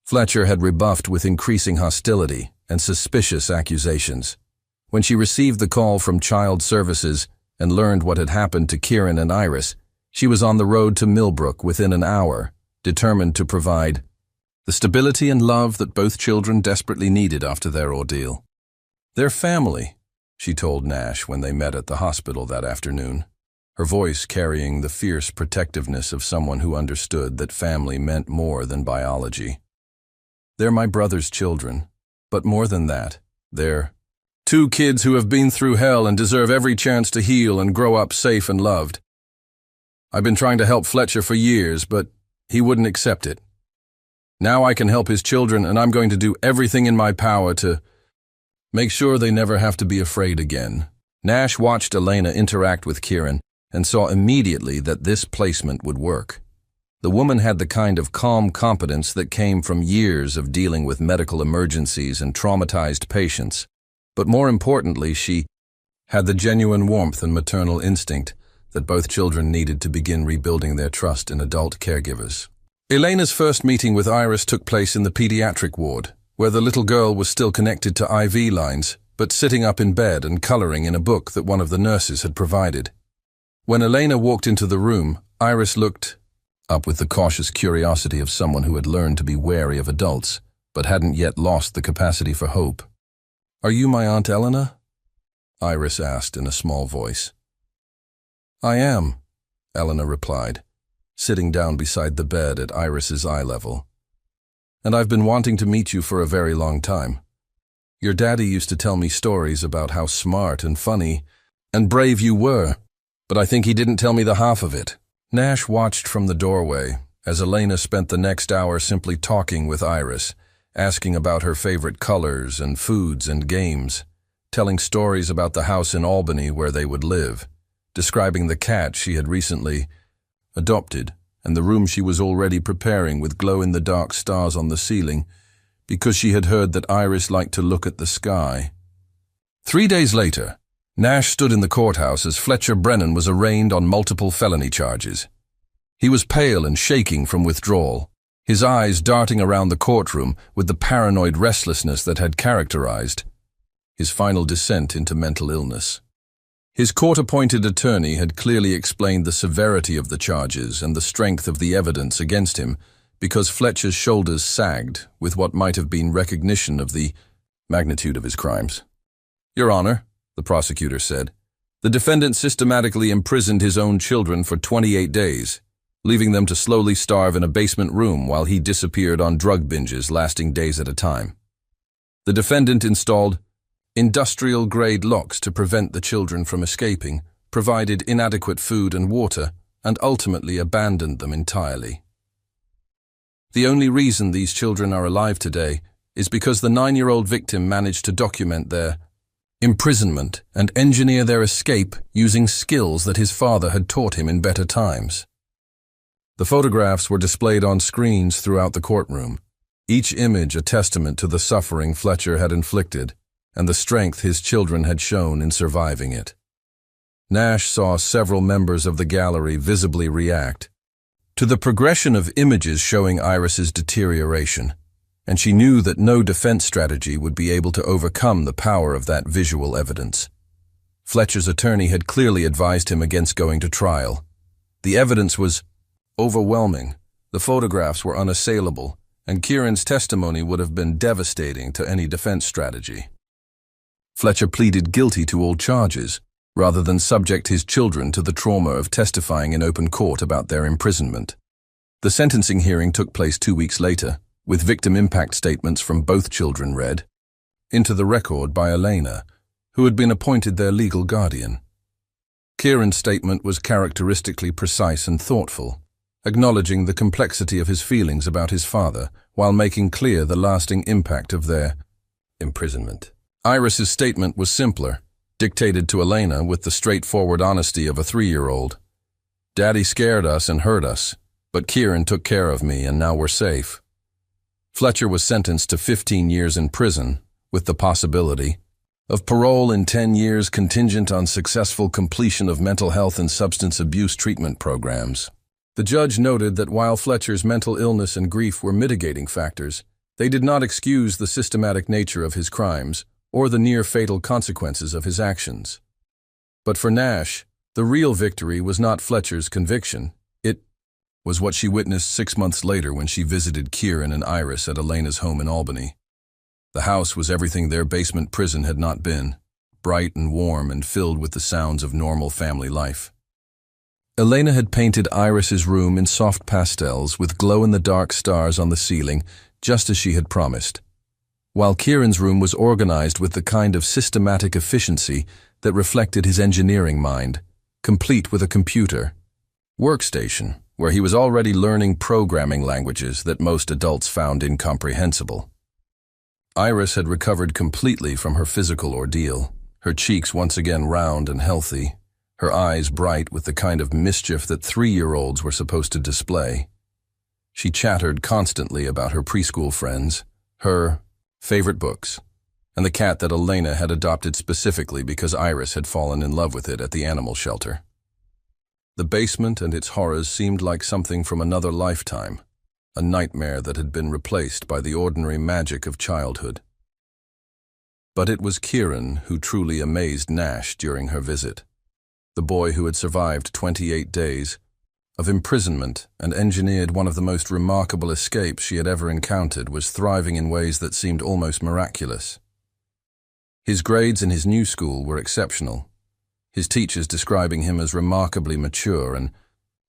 Fletcher had rebuffed with increasing hostility and suspicious accusations. When she received the call from Child Services and learned what had happened to Kieran and Iris, she was on the road to Millbrook within an hour, determined to provide the stability and love that both children desperately needed after their ordeal. Their family, she told Nash when they met at the hospital that afternoon, her voice carrying the fierce protectiveness of someone who understood that family meant more than biology. They're my brother's children, but more than that, they're 2 kids who have been through hell and deserve every chance to heal and grow up safe and loved. I've been trying to help Fletcher for years, but he wouldn't accept it. Now I can help his children, and I'm going to do everything in my power to make sure they never have to be afraid again. Nash watched Elena interact with Kieran and saw immediately that this placement would work. The woman had the kind of calm competence that came from years of dealing with medical emergencies and traumatized patients, but more importantly, she had the genuine warmth and maternal instinct that both children needed to begin rebuilding their trust in adult caregivers. Elena's first meeting with Iris took place in the pediatric ward, where the little girl was still connected to IV lines, but sitting up in bed and coloring in a book that one of the nurses had provided. When Elena walked into the room, Iris looked up with the cautious curiosity of someone who had learned to be wary of adults, but hadn't yet lost the capacity for hope. "Are you my Aunt Elena?" Iris asked in a small voice. "I am," Elena replied, sitting down beside the bed at Iris's eye level. "And I've been wanting to meet you for a very long time. Your daddy used to tell me stories about how smart and funny and brave you were, but I think he didn't tell me the half of it." Nash watched from the doorway as Elena spent the next hour simply talking with Iris, asking about her favorite colors and foods and games, telling stories about the house in Albany where they would live, describing the cat she had recently adopted and the room she was already preparing with glow-in-the-dark stars on the ceiling because she had heard that Iris liked to look at the sky. 3 days later, Nash stood in the courthouse as Fletcher Brennan was arraigned on multiple felony charges. He was pale and shaking from withdrawal, his eyes darting around the courtroom with the paranoid restlessness that had characterized his final descent into mental illness. His court-appointed attorney had clearly explained the severity of the charges and the strength of the evidence against him because Fletcher's shoulders sagged with what might have been recognition of the magnitude of his crimes. "Your Honor," the prosecutor said, "the defendant systematically imprisoned his own children for 28 days, leaving them to slowly starve in a basement room while he disappeared on drug binges lasting days at a time. The defendant installed industrial-grade locks to prevent the children from escaping, provided inadequate food and water, and ultimately abandoned them entirely. The only reason these children are alive today is because the 9-year-old victim managed to document their imprisonment, and engineer their escape using skills that his father had taught him in better times. The photographs were displayed on screens throughout the courtroom, each image a testament to the suffering Fletcher had inflicted and the strength his children had shown in surviving it. Nash saw several members of the gallery visibly react to the progression of images showing Iris's deterioration, and she knew that no defense strategy would be able to overcome the power of that visual evidence. Fletcher's attorney had clearly advised him against going to trial. The evidence was overwhelming, the photographs were unassailable, and Kieran's testimony would have been devastating to any defense strategy. Fletcher pleaded guilty to all charges, rather than subject his children to the trauma of testifying in open court about their imprisonment. The sentencing hearing took place 2 weeks later, with victim impact statements from both children read into the record by Elena, who had been appointed their legal guardian. Kieran's statement was characteristically precise and thoughtful, acknowledging the complexity of his feelings about his father while making clear the lasting impact of their imprisonment. Iris's statement was simpler, dictated to Elena with the straightforward honesty of a 3-year-old. "Daddy scared us and hurt us, but Kieran took care of me and now we're safe." Fletcher was sentenced to 15 years in prison, with the possibility of parole in 10 years contingent on successful completion of mental health and substance abuse treatment programs. The judge noted that while Fletcher's mental illness and grief were mitigating factors, they did not excuse the systematic nature of his crimes or the near-fatal consequences of his actions. But for Nash, the real victory was not Fletcher's conviction. It was what she witnessed 6 months later when she visited Kieran and Iris at Elena's home in Albany. The house was everything their basement prison had not been, bright and warm and filled with the sounds of normal family life. Elena had painted Iris's room in soft pastels with glow-in-the-dark stars on the ceiling, just as she had promised, while Kieran's room was organized with the kind of systematic efficiency that reflected his engineering mind, complete with a computer workstation, where he was already learning programming languages that most adults found incomprehensible. Iris had recovered completely from her physical ordeal, her cheeks once again round and healthy, her eyes bright with the kind of mischief that 3-year-olds were supposed to display. She chattered constantly about her preschool friends, her favorite books, and the cat that Elena had adopted specifically because Iris had fallen in love with it at the animal shelter. The basement and its horrors seemed like something from another lifetime, a nightmare that had been replaced by the ordinary magic of childhood. But it was Kieran who truly amazed Nash during her visit. The boy who had survived 28 days of imprisonment and engineered one of the most remarkable escapes she had ever encountered was thriving in ways that seemed almost miraculous. His grades in his new school were exceptional, his teachers describing him as remarkably mature and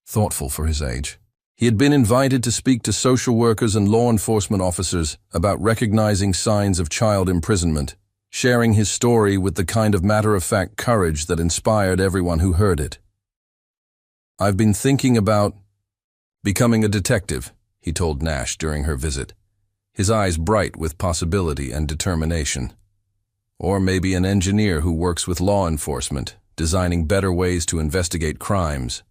thoughtful for his age. He had been invited to speak to social workers and law enforcement officers about recognizing signs of child imprisonment, sharing his story with the kind of matter-of-fact courage that inspired everyone who heard it. "I've been thinking about becoming a detective," he told Nash during her visit, his eyes bright with possibility and determination. "Or maybe an engineer who works with law enforcement, designing better ways to investigate crimes.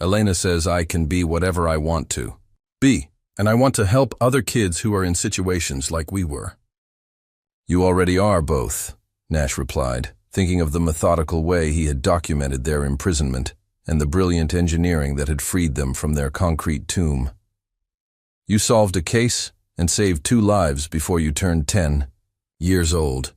Elena says I can be whatever I want to be, and I want to help other kids who are in situations like we were." "You already are both," Nash replied, thinking of the methodical way he had documented their imprisonment and the brilliant engineering that had freed them from their concrete tomb. "You solved a case and saved 2 lives before you turned 10 years old.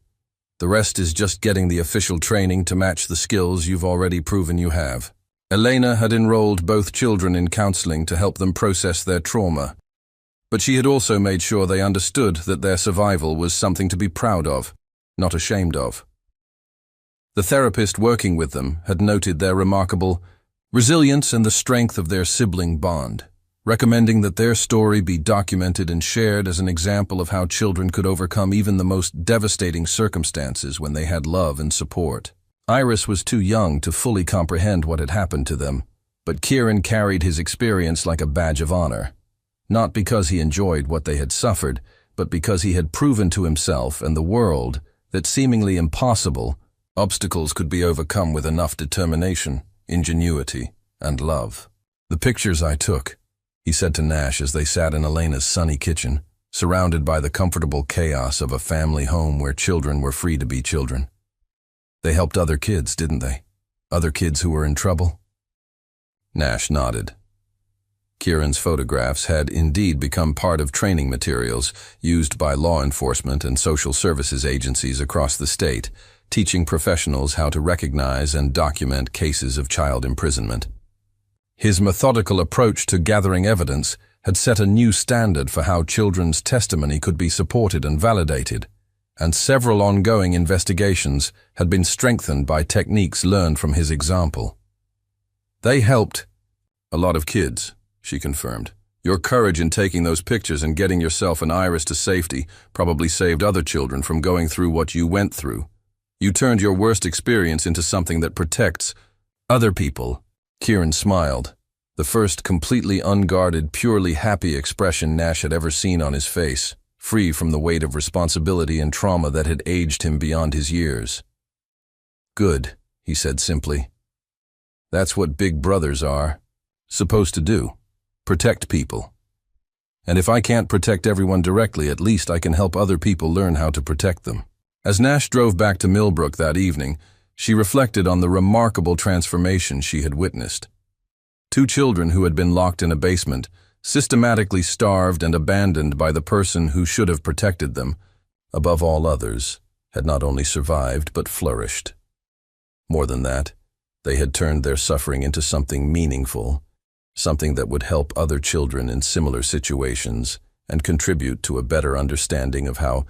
The rest is just getting the official training to match the skills you've already proven you have." Elena had enrolled both children in counseling to help them process their trauma, but she had also made sure they understood that their survival was something to be proud of, not ashamed of. The therapist working with them had noted their remarkable resilience and the strength of their sibling bond, recommending that their story be documented and shared as an example of how children could overcome even the most devastating circumstances when they had love and support. Iris was too young to fully comprehend what had happened to them, but Kieran carried his experience like a badge of honor, not because he enjoyed what they had suffered, but because he had proven to himself and the world that seemingly impossible, obstacles could be overcome with enough determination, ingenuity, and love. "The pictures I took," he said to Nash as they sat in Elena's sunny kitchen, surrounded by the comfortable chaos of a family home where children were free to be children. "They helped other kids, didn't they? Other kids who were in trouble?" Nash nodded. Kieran's photographs had indeed become part of training materials used by law enforcement and social services agencies across the state, teaching professionals how to recognize and document cases of child imprisonment. His methodical approach to gathering evidence had set a new standard for how children's testimony could be supported and validated, and several ongoing investigations had been strengthened by techniques learned from his example. "They helped a lot of kids," she confirmed. "Your courage in taking those pictures and getting yourself and Iris to safety probably saved other children from going through what you went through. You turned your worst experience into something that protects other people." Kieran smiled, the first completely unguarded, purely happy expression Nash had ever seen on his face, free from the weight of responsibility and trauma that had aged him beyond his years. "Good," he said simply. "That's what big brothers are supposed to do. Protect people. And if I can't protect everyone directly, at least I can help other people learn how to protect them." As Nash drove back to Millbrook that evening, she reflected on the remarkable transformation she had witnessed. Two children who had been locked in a basement, systematically starved and abandoned by the person who should have protected them, above all others, had not only survived but flourished. More than that, they had turned their suffering into something meaningful, something that would help other children in similar situations and contribute to a better understanding of how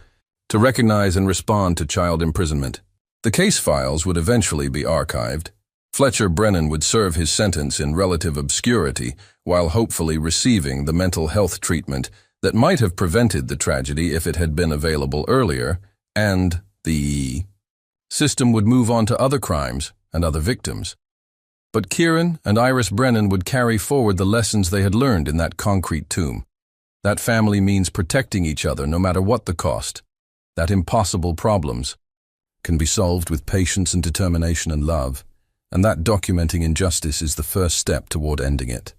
to recognize and respond to child imprisonment. The case files would eventually be archived. Fletcher Brennan would serve his sentence in relative obscurity while hopefully receiving the mental health treatment that might have prevented the tragedy if it had been available earlier, and the system would move on to other crimes and other victims. But Kieran and Iris Brennan would carry forward the lessons they had learned in that concrete tomb. That family means protecting each other no matter what the cost. That impossible problems can be solved with patience and determination and love, and that documenting injustice is the first step toward ending it.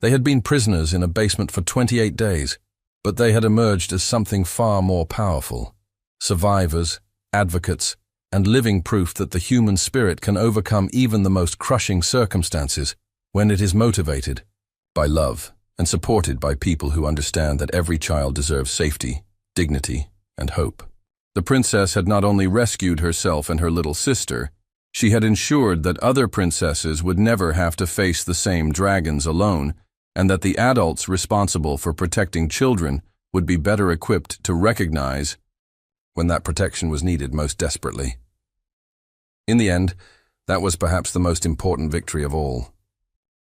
They had been prisoners in a basement for 28 days, but they had emerged as something far more powerful. Survivors, advocates, and living proof that the human spirit can overcome even the most crushing circumstances when it is motivated by love and supported by people who understand that every child deserves safety, dignity, and hope. The princess had not only rescued herself and her little sister, she had ensured that other princesses would never have to face the same dragons alone, and that the adults responsible for protecting children would be better equipped to recognize when that protection was needed most desperately. In the end, that was perhaps the most important victory of all.